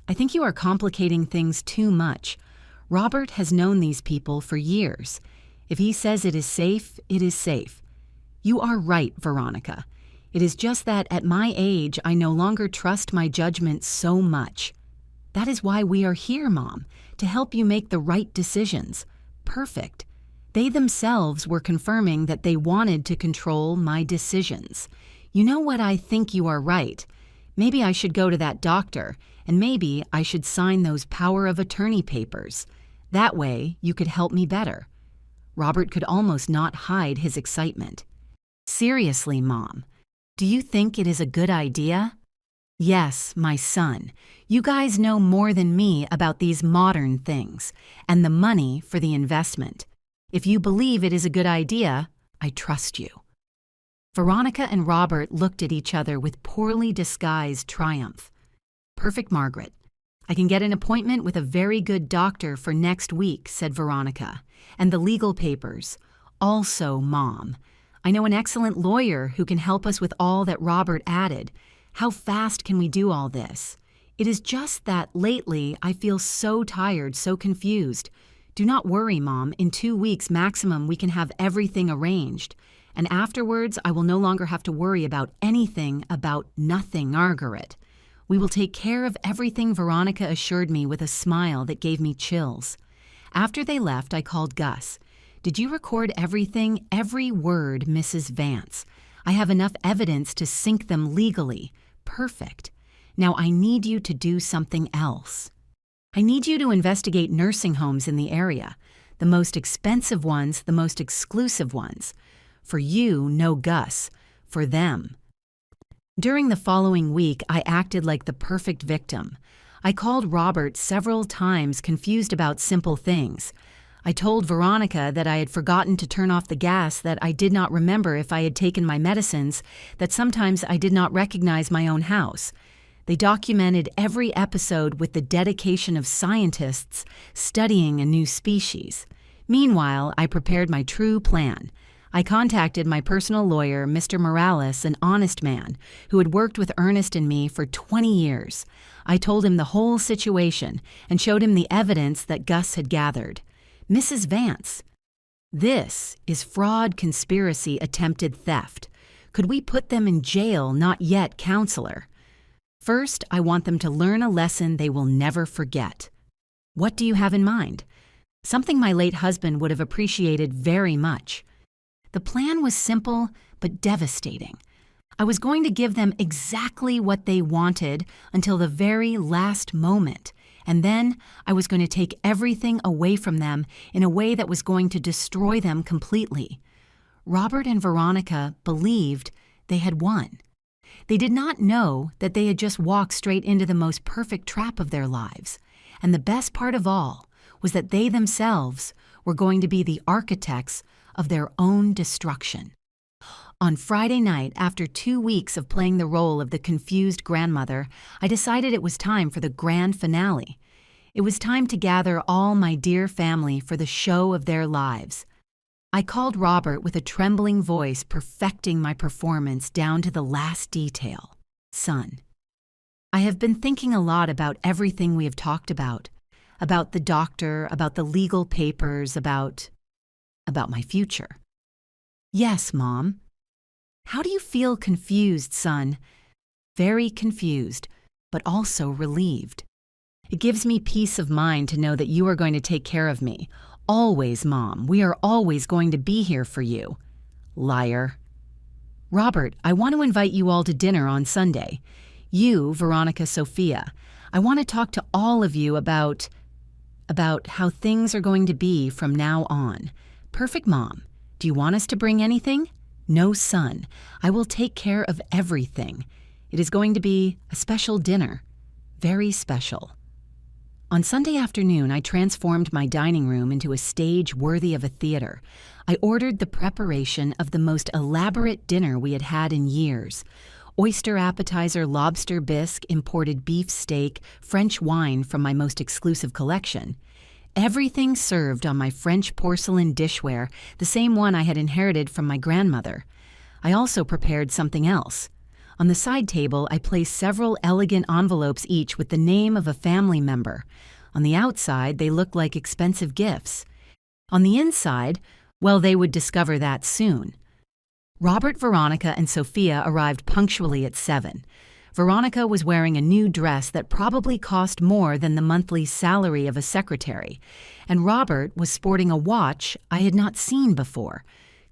I think you are complicating things too much. Robert has known these people for years. If he says it is safe, it is safe. You are right, Veronica. It is just that at my age, I no longer trust my judgment so much. That is why we are here, Mom, to help you make the right decisions. Perfect. They themselves were confirming that they wanted to control my decisions. You know what, I think you are right. Maybe I should go to that doctor, and maybe I should sign those power of attorney papers. That way, you could help me better. Robert could almost not hide his excitement. Seriously, Mom, do you think it is a good idea? Yes, my son. You guys know more than me about these modern things and the money for the investment. If you believe it is a good idea, I trust you." Veronica and Robert looked at each other with poorly disguised triumph. "Perfect, Margaret. I can get an appointment with a very good doctor for next week," said Veronica. "And the legal papers. Also, Mom. I know an excellent lawyer who can help us with all that Robert added. How fast can we do all this? It is just that lately I feel so tired, so confused. Do not worry, Mom. In 2 weeks maximum we can have everything arranged. And afterwards I will no longer have to worry about anything, about nothing, Margaret. We will take care of everything," Veronica assured me with a smile that gave me chills. After they left, I called Gus. "Did you record everything, every word, Mrs. Vance? I have enough evidence to sink them legally. Perfect. Now I need you to do something else. I need you to investigate nursing homes in the area, the most expensive ones, the most exclusive ones. For you, no Gus. For them." During the following week, I acted like the perfect victim. I called Robert several times, confused about simple things. I told Veronica that I had forgotten to turn off the gas, that I did not remember if I had taken my medicines, that sometimes I did not recognize my own house. They documented every episode with the dedication of scientists studying a new species. Meanwhile, I prepared my true plan. I contacted my personal lawyer, Mr. Morales, an honest man who had worked with Ernest and me for 20 years. I told him the whole situation and showed him the evidence that Gus had gathered. "Mrs. Vance, this is fraud, conspiracy, attempted theft. Could we put them in jail, not yet, counselor? First, I want them to learn a lesson they will never forget." "What do you have in mind?" "Something my late husband would have appreciated very much." The plan was simple but devastating. I was going to give them exactly what they wanted until the very last moment, and then I was going to take everything away from them in a way that was going to destroy them completely. Robert and Veronica believed they had won. They did not know that they had just walked straight into the most perfect trap of their lives, and the best part of all was that they themselves were going to be the architects of their own destruction. On Friday night, after 2 weeks of playing the role of the confused grandmother, I decided it was time for the grand finale. It was time to gather all my dear family for the show of their lives. I called Robert with a trembling voice, perfecting my performance down to the last detail. "Son, I have been thinking a lot about everything we have talked about the doctor, about the legal papers, about my future." "Yes, Mom." "How do you feel confused, son?" "Very confused, but also relieved. It gives me peace of mind to know that you are going to take care of me. Always, Mom. We are always going to be here for you." "Liar." "Robert, I want to invite you all to dinner on Sunday. You, Veronica, Sophia. I want to talk to all of you about how things are going to be from now on. Perfect, Mom. Do you want us to bring anything?" "No, son. I will take care of everything. It is going to be a special dinner. Very special." On Sunday afternoon, I transformed my dining room into a stage worthy of a theater. I ordered the preparation of the most elaborate dinner we had had in years. Oyster appetizer, lobster bisque, imported beef steak, French wine from my most exclusive collection. Everything served on my French porcelain dishware, the same one I had inherited from my grandmother. I also prepared something else. On the side table, I placed several elegant envelopes each with the name of a family member. On the outside, they looked like expensive gifts. On the inside, well, they would discover that soon. Robert, Veronica, and Sophia arrived punctually at 7. Veronica was wearing a new dress that probably cost more than the monthly salary of a secretary, and Robert was sporting a watch I had not seen before.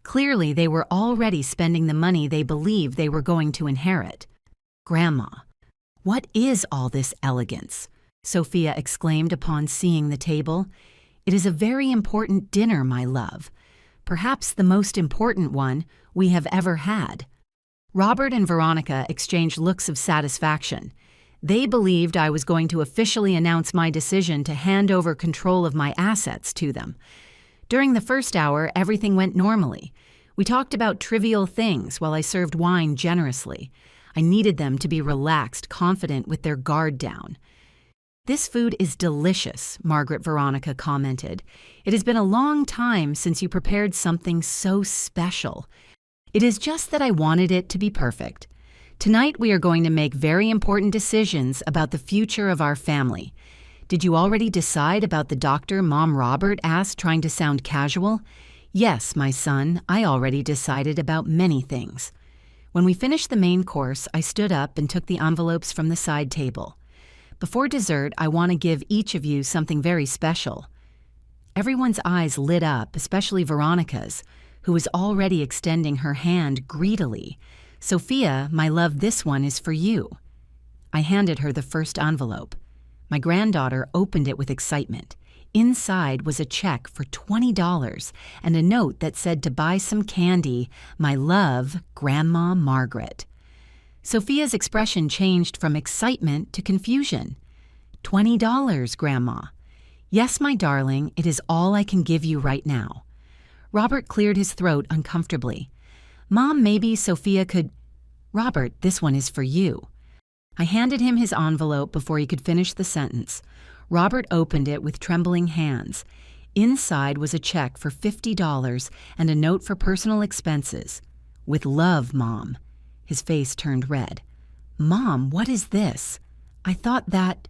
Clearly, they were already spending the money they believed they were going to inherit. "Grandma, what is all this elegance?" Sophia exclaimed upon seeing the table. "It is a very important dinner, my love. Perhaps the most important one we have ever had." Robert and Veronica exchanged looks of satisfaction. They believed I was going to officially announce my decision to hand over control of my assets to them. During the first hour, everything went normally. We talked about trivial things while I served wine generously. I needed them to be relaxed, confident with their guard down. "This food is delicious," Margaret Veronica commented. "It has been a long time since you prepared something so special. It is just that I wanted it to be perfect. Tonight we are going to make very important decisions about the future of our family. Did you already decide about the doctor Mom Robert asked, trying to sound casual? Yes, my son, I already decided about many things." When we finished the main course, I stood up and took the envelopes from the side table. "Before dessert, I want to give each of you something very special." Everyone's eyes lit up, especially Veronica's, who was already extending her hand greedily. "Sophia, my love, this one is for you." I handed her the first envelope. My granddaughter opened it with excitement. Inside was a check for $20 and a note that said to buy some candy, "My love, Grandma Margaret." Sophia's expression changed from excitement to confusion. $20, Grandma." "Yes, my darling, it is all I can give you right now." Robert cleared his throat uncomfortably. "Mom, maybe Sophia could—" "Robert, this one is for you." I handed him his envelope before he could finish the sentence. Robert opened it with trembling hands. Inside was a check for $50 and a note for personal expenses. "With love, Mom." His face turned red. "Mom, what is this? I thought that—"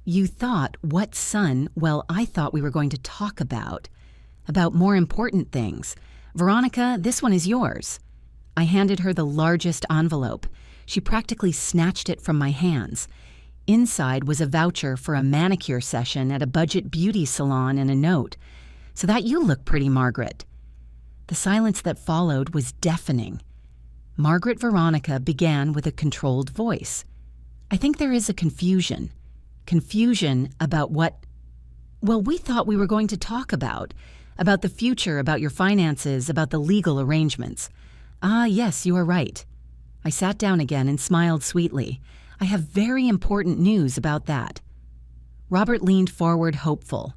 "You thought what, son? Well, I thought we were going to talk about more important things. Veronica, this one is yours." I handed her the largest envelope. She practically snatched it from my hands. Inside was a voucher for a manicure session at a budget beauty salon and a note. "So that you look pretty, Margaret." The silence that followed was deafening. Margaret Veronica began with a controlled voice. "I think there is a confusion. Confusion about what? Well, we thought we were going to talk about the future, about your finances, about the legal arrangements." "Ah, yes, you are right." I sat down again and smiled sweetly. "I have very important news about that." Robert leaned forward, hopeful.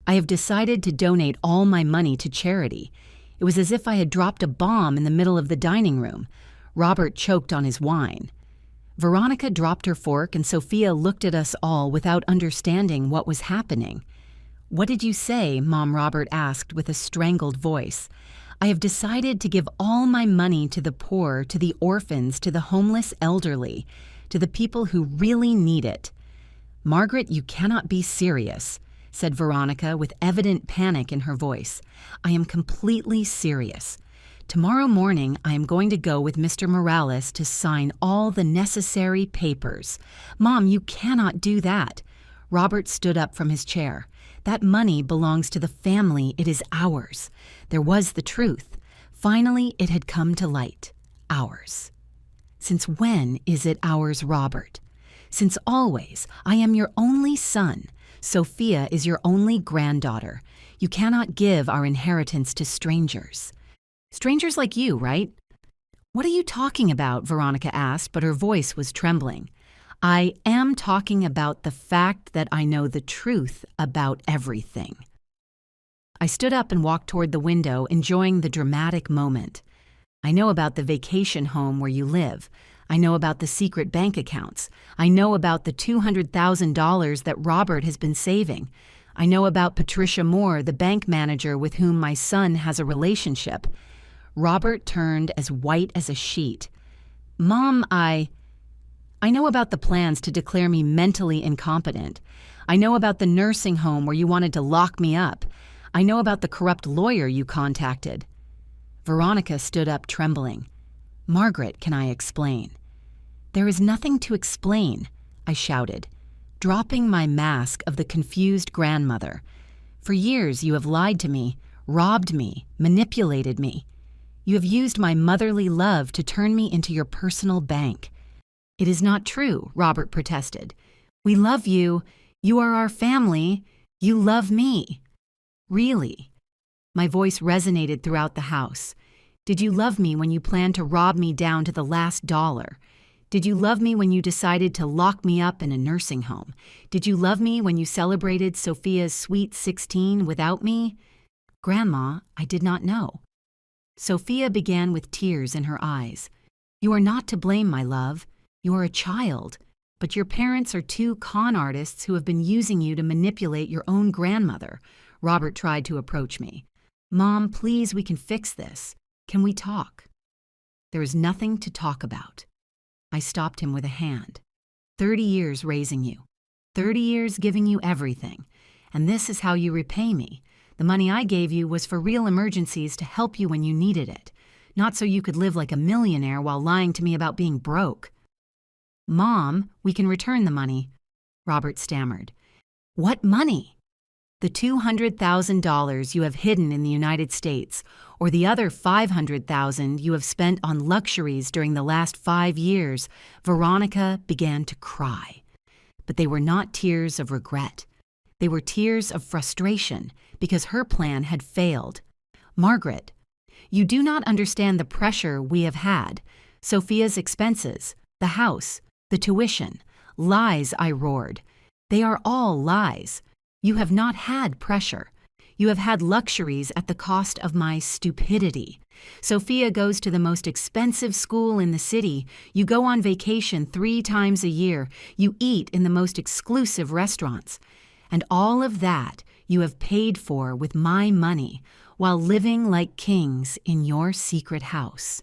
"I have decided to donate all my money to charity." It was as if I had dropped a bomb in the middle of the dining room. Robert choked on his wine. Veronica dropped her fork, and Sophia looked at us all without understanding what was happening. "What did you say?" Mom Robert asked with a strangled voice. "I have decided to give all my money to the poor, to the orphans, to the homeless elderly, to the people who really need it." "Margaret, you cannot be serious," said Veronica with evident panic in her voice. "I am completely serious. Tomorrow morning I am going to go with Mr. Morales to sign all the necessary papers." "Mom, you cannot do that." Robert stood up from his chair. "That money belongs to the family. It is ours." There was the truth. Finally, it had come to light. Ours. "Since when is it ours, Robert?" "Since always. I am your only son. Sophia is your only granddaughter. You cannot give our inheritance to strangers." "Strangers like you, right?" "What are you talking about?" Veronica asked, but her voice was trembling. "I am talking about the fact that I know the truth about everything." I stood up and walked toward the window, enjoying the dramatic moment. "I know about the vacation home where you live. I know about the secret bank accounts. I know about the $200,000 that Robert has been saving. I know about Patricia Moore, the bank manager with whom my son has a relationship." Robert turned as white as a sheet. "Mom, I know about the plans to declare me mentally incompetent. I know about the nursing home where you wanted to lock me up. I know about the corrupt lawyer you contacted." Veronica stood up trembling. "Margaret, can I explain?" "There is nothing to explain," I shouted, dropping my mask of the confused grandmother. "For years you have lied to me, robbed me, manipulated me. You have used my motherly love to turn me into your personal bank." "It is not true," Robert protested. "We love you. You are our family. You love me." "Really?" My voice resonated throughout the house. Did you love me when you planned to rob me down to the last dollar? Did you love me when you decided to lock me up in a nursing home? Did you love me when you celebrated Sophia's sweet 16 without me? Grandma, I did not know. Sophia began with tears in her eyes. You are not to blame, my love. You are a child, but your parents are two con artists who have been using you to manipulate your own grandmother. Robert tried to approach me. Mom, please, we can fix this. Can we talk? There is nothing to talk about. I stopped him with a hand. 30 years raising you. 30 years giving you everything. And this is how you repay me. The money I gave you was for real emergencies to help you when you needed it, not so you could live like a millionaire while lying to me about being broke. Mom, we can return the money, Robert stammered. What money? The $200,000 you have hidden in the United States, or the other $500,000 you have spent on luxuries during the last 5 years. Veronica began to cry. But they were not tears of regret. They were tears of frustration because her plan had failed. Margaret, you do not understand the pressure we have had. Sophia's expenses, the house, the tuition. Lies, I roared. They are all lies. You have not had pressure. You have had luxuries at the cost of my stupidity. Sophia goes to the most expensive school in the city. You go on vacation 3 times a year. You eat in the most exclusive restaurants. And all of that you have paid for with my money while living like kings in your secret house.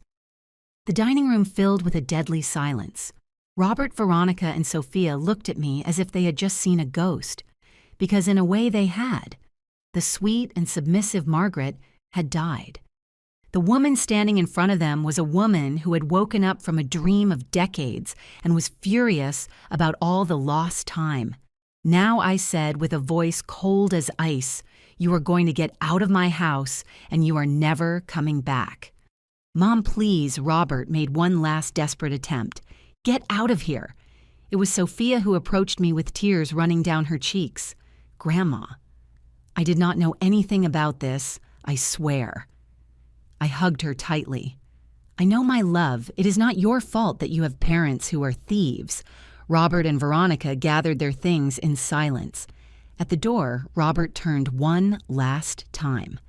The dining room filled with a deadly silence. Robert, Veronica, and Sophia looked at me as if they had just seen a ghost, because in a way they had. The sweet and submissive Margaret had died. The woman standing in front of them was a woman who had woken up from a dream of decades and was furious about all the lost time. Now I said with a voice cold as ice, you are going to get out of my house and you are never coming back. Mom, please, Robert made one last desperate attempt. Get out of here. It was Sophia who approached me with tears running down her cheeks. Grandma, I did not know anything about this, I swear. I hugged her tightly. I know, my love, it is not your fault that you have parents who are thieves. Robert and Veronica gathered their things in silence. At the door, Robert turned one last time.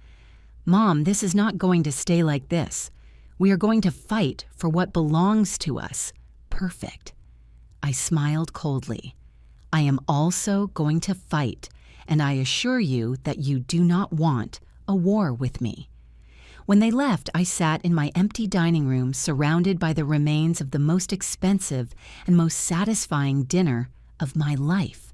Mom, this is not going to stay like this. We are going to fight for what belongs to us. Perfect. I smiled coldly. I am also going to fight, and I assure you that you do not want a war with me. When they left, I sat in my empty dining room surrounded by the remains of the most expensive and most satisfying dinner of my life.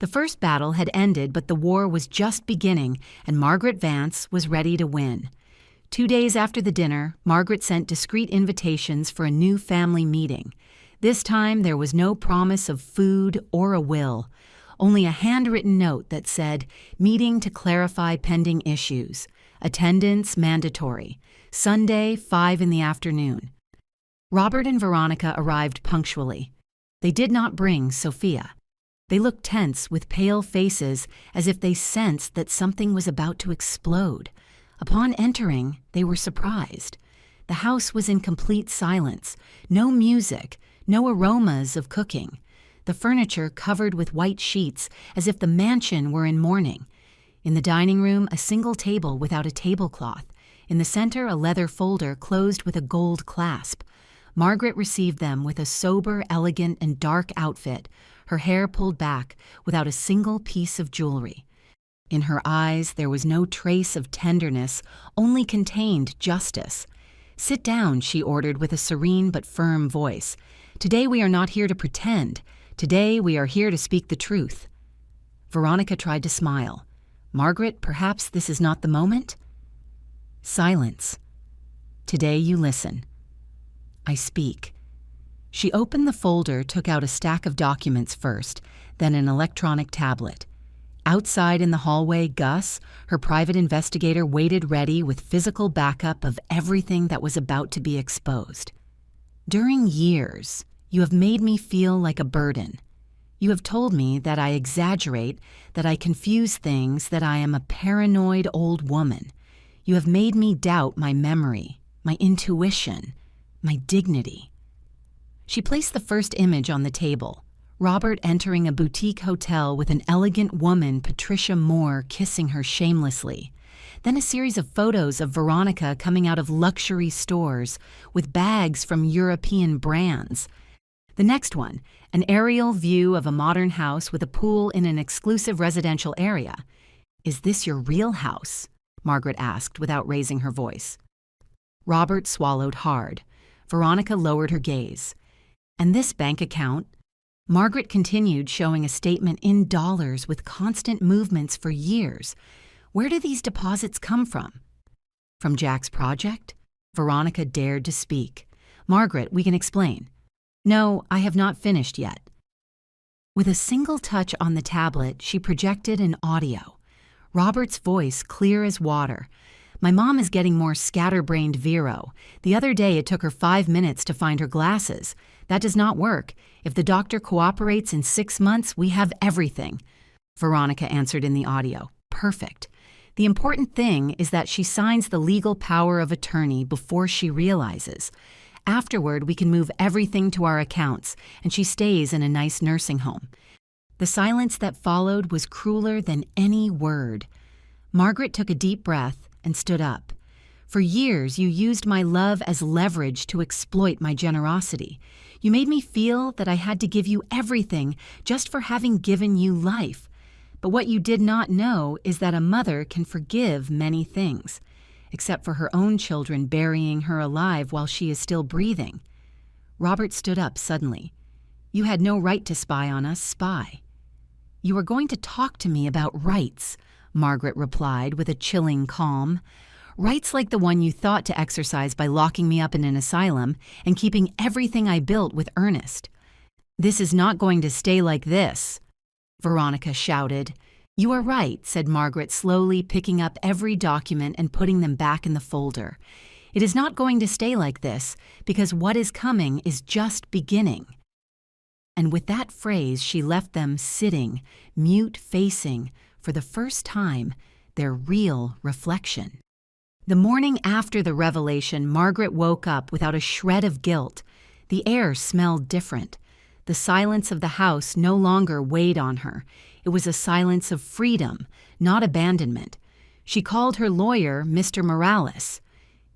The first battle had ended, but the war was just beginning, and Margaret Vance was ready to win. 2 days after the dinner, Margaret sent discreet invitations for a new family meeting. This time, there was no promise of food or a will, only a handwritten note that said, meeting to clarify pending issues. Attendance mandatory. Sunday, 5 in the afternoon. Robert and Veronica arrived punctually. They did not bring Sophia. They looked tense with pale faces as if they sensed that something was about to explode. Upon entering, they were surprised. The house was in complete silence. No music, no aromas of cooking. The furniture covered with white sheets as if the mansion were in mourning. In the dining room, a single table without a tablecloth. In the center, a leather folder closed with a gold clasp. Margaret received them with a sober, elegant, and dark outfit, her hair pulled back, without a single piece of jewelry. In her eyes, there was no trace of tenderness, only contained justice. Sit down, she ordered with a serene but firm voice. Today we are not here to pretend. Today we are here to speak the truth. Veronica tried to smile. Margaret, perhaps this is not the moment? Silence. Today you listen. I speak. She opened the folder, took out a stack of documents first, then an electronic tablet. Outside in the hallway, Gus, her private investigator, waited ready with physical backup of everything that was about to be exposed. During years, you have made me feel like a burden. You have told me that I exaggerate, that I confuse things, that I am a paranoid old woman. You have made me doubt my memory, my intuition, my dignity. She placed the first image on the table, Robert entering a boutique hotel with an elegant woman, Patricia Moore, kissing her shamelessly. Then a series of photos of Veronica coming out of luxury stores with bags from European brands. The next one, an aerial view of a modern house with a pool in an exclusive residential area. "Is this your real house?" Margaret asked without raising her voice. Robert swallowed hard. Veronica lowered her gaze. "And this bank account?" Margaret continued, showing a statement in dollars with constant movements for years. "Where do these deposits come from?" "From Jack's project?" Veronica dared to speak. "Margaret, we can explain." "No, I have not finished yet." With a single touch on the tablet, she projected an audio. Robert's voice clear as water. "My mom is getting more scatterbrained Vero. The other day it took her 5 minutes to find her glasses. That does not work. If the doctor cooperates in 6 months, we have everything." Veronica answered in the audio. "Perfect. The important thing is that she signs the legal power of attorney before she realizes. Afterward, we can move everything to our accounts, and she stays in a nice nursing home." The silence that followed was crueler than any word. Margaret took a deep breath and stood up. "For years, you used my love as leverage to exploit my generosity. You made me feel that I had to give you everything just for having given you life. But what you did not know is that a mother can forgive many things, except for her own children burying her alive while she is still breathing." Robert stood up suddenly. "You had no right to spy on us, spy." "You are going to talk to me about rights," Margaret replied with a chilling calm. "Rights like the one you thought to exercise by locking me up in an asylum and keeping everything I built with Ernest." "This is not going to stay like this," Veronica shouted. "You are right," said Margaret, slowly picking up every document and putting them back in the folder. "It is not going to stay like this, because what is coming is just beginning." And with that phrase, she left them sitting, mute-facing, for the first time, their real reflection. The morning after the revelation, Margaret woke up without a shred of guilt. The air smelled different. The silence of the house no longer weighed on her. It was a silence of freedom, not abandonment. She called her lawyer Mr. Morales.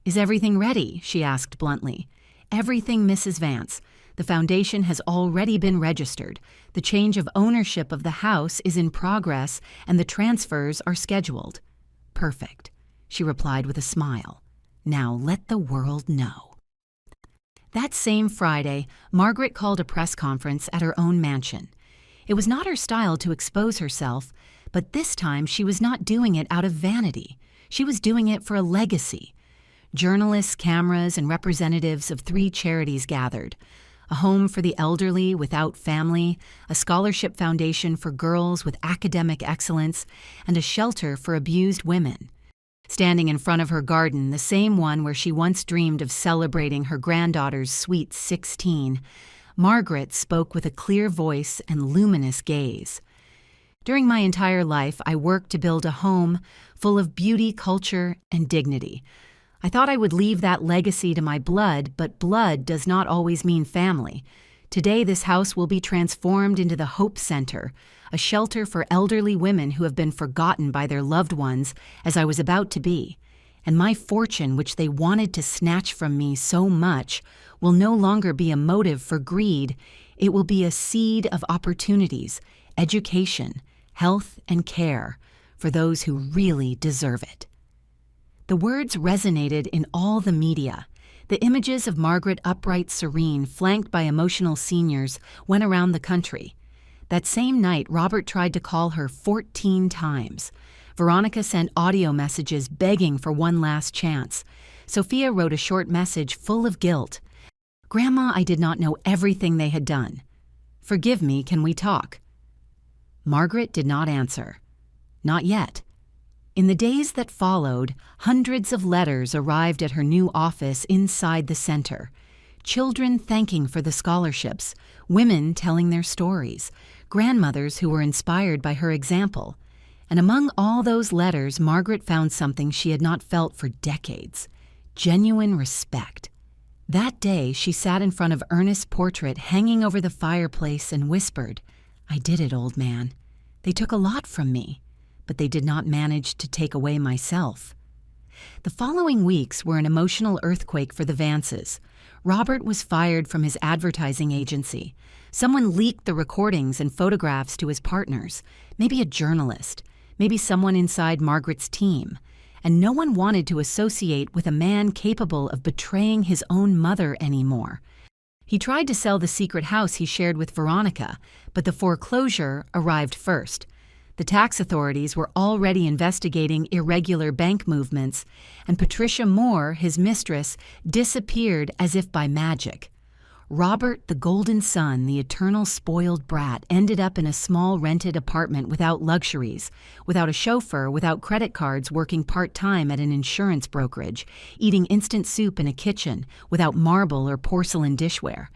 "Is everything ready?" she asked bluntly. "Everything, Mrs. Vance. The foundation has already been registered. The change of ownership of the house is in progress, and the transfers are scheduled." "Perfect," she replied with a smile. "Now let the world know." That same Friday, Margaret called a press conference at her own mansion. It was not her style to expose herself, but this time she was not doing it out of vanity. She was doing it for a legacy. Journalists, cameras, and representatives of 3 charities gathered: a home for the elderly without family, a scholarship foundation for girls with academic excellence, and a shelter for abused women. Standing in front of her garden, the same one where she once dreamed of celebrating her granddaughter's sweet 16, Margaret spoke with a clear voice and luminous gaze. "During my entire life, I worked to build a home full of beauty, culture, and dignity. I thought I would leave that legacy to my blood, but blood does not always mean family. Today, this house will be transformed into the Hope Center, a shelter for elderly women who have been forgotten by their loved ones, as I was about to be. And my fortune, which they wanted to snatch from me so much, will no longer be a motive for greed. It will be a seed of opportunities, education, health, and care for those who really deserve it." The words resonated in all the media. The images of Margaret upright serene, flanked by emotional seniors, went around the country. That same night, Robert tried to call her 14 times. Veronica sent audio messages begging for one last chance. Sophia wrote a short message full of guilt. "Grandma, I did not know everything they had done. Forgive me, can we talk?" Margaret did not answer. Not yet. In the days that followed, hundreds of letters arrived at her new office inside the center. Children thanking for the scholarships, women telling their stories, grandmothers who were inspired by her example. And among all those letters, Margaret found something she had not felt for decades: genuine respect. That day, she sat in front of Ernest's portrait hanging over the fireplace and whispered, "I did it, old man. They took a lot from me, but they did not manage to take away myself." The following weeks were an emotional earthquake for the Vances. Robert was fired from his advertising agency. Someone leaked the recordings and photographs to his partners, maybe a journalist, maybe someone inside Margaret's team. And no one wanted to associate with a man capable of betraying his own mother anymore. He tried to sell the secret house he shared with Veronica, but the foreclosure arrived first. The tax authorities were already investigating irregular bank movements, and Patricia Moore, his mistress, disappeared as if by magic. Robert, the golden son, the eternal spoiled brat, ended up in a small rented apartment without luxuries, without a chauffeur, without credit cards, working part-time at an insurance brokerage, eating instant soup in a kitchen, without marble or porcelain dishware.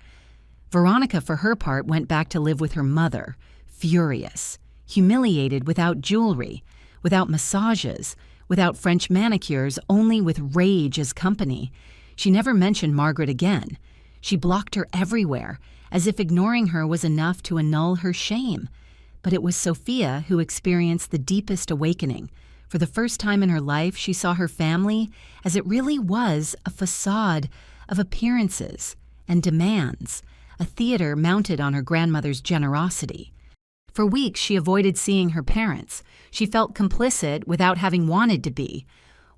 Veronica, for her part, went back to live with her mother, furious, humiliated, without jewelry, without massages, without French manicures, only with rage as company. She never mentioned Margaret again. She blocked her everywhere, as if ignoring her was enough to annul her shame. But it was Sophia who experienced the deepest awakening. For the first time in her life, she saw her family as it really was, a facade of appearances and demands, a theater mounted on her grandmother's generosity. For weeks, she avoided seeing her parents. She felt complicit without having wanted to be.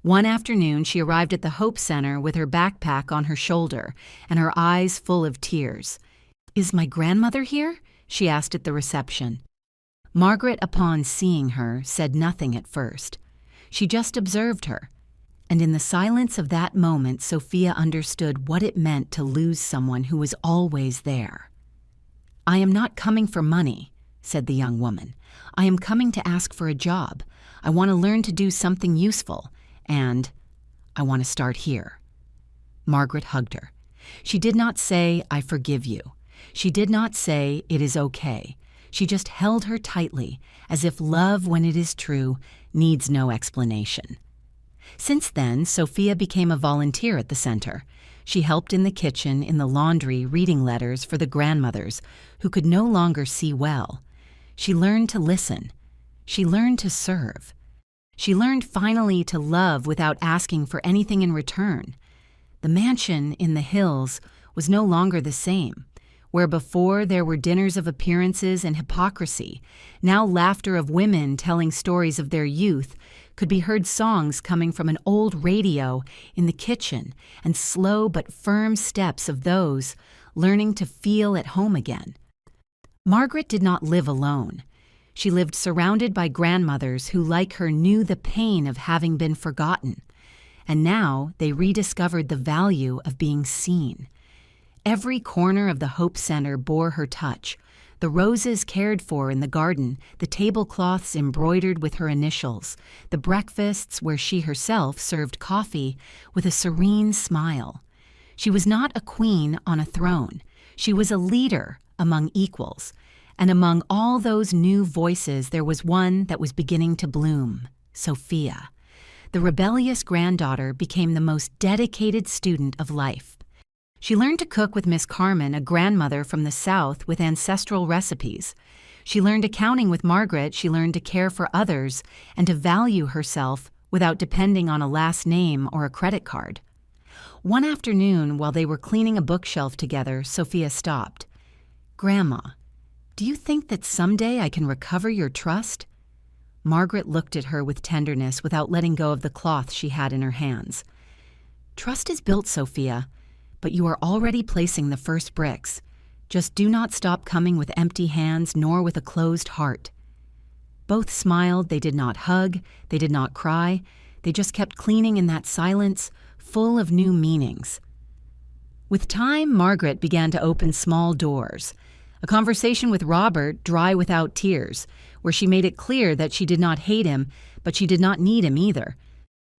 One afternoon, she arrived at the Hope Center with her backpack on her shoulder and her eyes full of tears. "Is my grandmother here?" she asked at the reception. Margaret, upon seeing her, said nothing at first. She just observed her. And in the silence of that moment, Sophia understood what it meant to lose someone who was always there. "I am not coming for money," said the young woman. "I am coming to ask for a job. I want to learn to do something useful. And I want to start here." Margaret hugged her. She did not say, "I forgive you." She did not say, "It is okay." She just held her tightly, as if love, when it is true, needs no explanation. Since then, Sophia became a volunteer at the center. She helped in the kitchen, in the laundry, reading letters for the grandmothers who could no longer see well. She learned to listen. She learned to serve. She learned finally to love without asking for anything in return. The mansion in the hills was no longer the same. Where before there were dinners of appearances and hypocrisy, now laughter of women telling stories of their youth, could be heard songs coming from an old radio in the kitchen and slow but firm steps of those learning to feel at home again. Margaret did not live alone. She lived surrounded by grandmothers who, like her, knew the pain of having been forgotten. And now they rediscovered the value of being seen. Every corner of the Hope Center bore her touch. The roses cared for in the garden, the tablecloths embroidered with her initials, the breakfasts where she herself served coffee with a serene smile. She was not a queen on a throne. She was a leader among equals. And among all those new voices, there was one that was beginning to bloom, Sophia. The rebellious granddaughter became the most dedicated student of life. She learned to cook with Miss Carmen, a grandmother from the South with ancestral recipes. She learned accounting with Margaret. She learned to care for others and to value herself without depending on a last name or a credit card. One afternoon, while they were cleaning a bookshelf together, Sophia stopped. "Grandma, do you think that someday I can recover your trust?" Margaret looked at her with tenderness without letting go of the cloth she had in her hands. "Trust is built, Sophia, but you are already placing the first bricks. Just do not stop coming with empty hands nor with a closed heart." Both smiled. They did not hug. They did not cry. They just kept cleaning in that silence, full of new meanings. With time, Margaret began to open small doors. A conversation with Robert, dry without tears, where she made it clear that she did not hate him, but she did not need him either.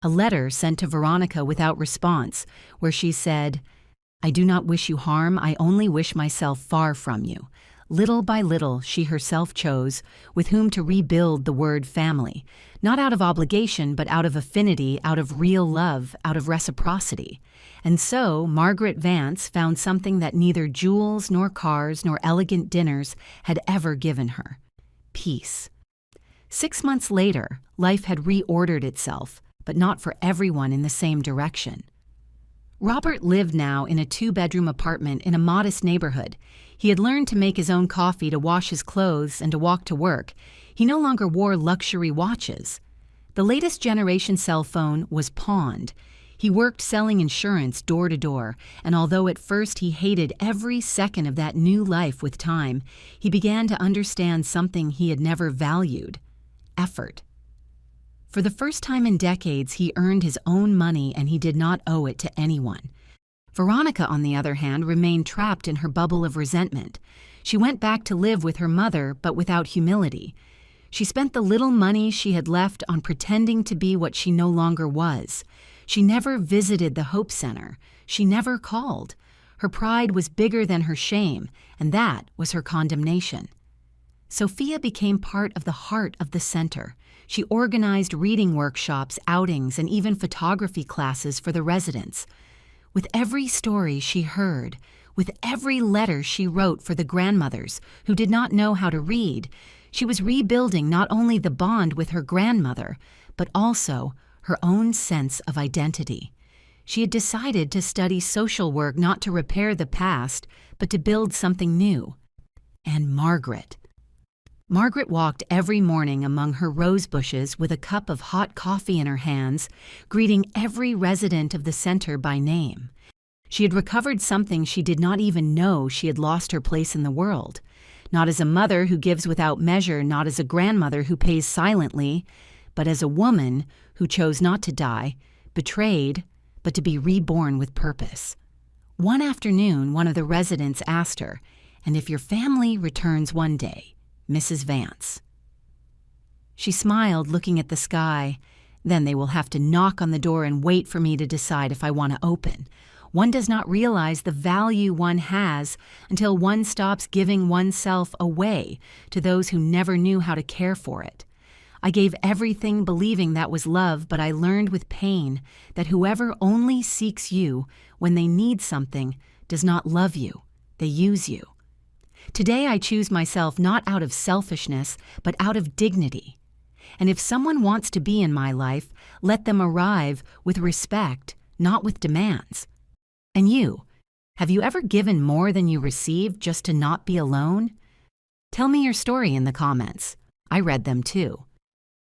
A letter sent to Veronica without response, where she said, "I do not wish you harm, I only wish myself far from you. Little by little, she herself chose with whom to rebuild the word family, not out of obligation, but out of affinity, out of real love, out of reciprocity. And so, Margaret Vance found something that neither jewels nor cars nor elegant dinners had ever given her: peace. 6 months later, life had reordered itself, but not for everyone in the same direction. Robert lived now in a 2-bedroom apartment in a modest neighborhood. He had learned to make his own coffee, to wash his clothes, and to walk to work. He no longer wore luxury watches. The latest generation cell phone was pawned. He worked selling insurance door to door, and although at first he hated every second of that new life, with time, he began to understand something he had never valued: effort. For the first time in decades, he earned his own money and he did not owe it to anyone. Veronica, on the other hand, remained trapped in her bubble of resentment. She went back to live with her mother, but without humility. She spent the little money she had left on pretending to be what she no longer was. She never visited the Hope Center. She never called. Her pride was bigger than her shame, and that was her condemnation. Sophia became part of the heart of the center. She organized reading workshops, outings, and even photography classes for the residents. With every story she heard, with every letter she wrote for the grandmothers who did not know how to read, she was rebuilding not only the bond with her grandmother, but also her own sense of identity. She had decided to study social work not to repair the past, but to build something new. And Margaret walked every morning among her rose bushes with a cup of hot coffee in her hands, greeting every resident of the center by name. She had recovered something she did not even know she had lost: her place in the world. Not as a mother who gives without measure, not as a grandmother who pays silently, but as a woman who chose not to die, betrayed, but to be reborn with purpose. One afternoon, one of the residents asked her, "And if your family returns one day, Mrs. Vance?" She smiled, looking at the sky. "Then they will have to knock on the door and wait for me to decide if I want to open. One does not realize the value one has until one stops giving oneself away to those who never knew how to care for it. I gave everything believing that was love, but I learned with pain that whoever only seeks you when they need something does not love you. They use you. Today I choose myself not out of selfishness, but out of dignity. And if someone wants to be in my life, let them arrive with respect, not with demands. And you, have you ever given more than you received just to not be alone? Tell me your story in the comments. I read them too.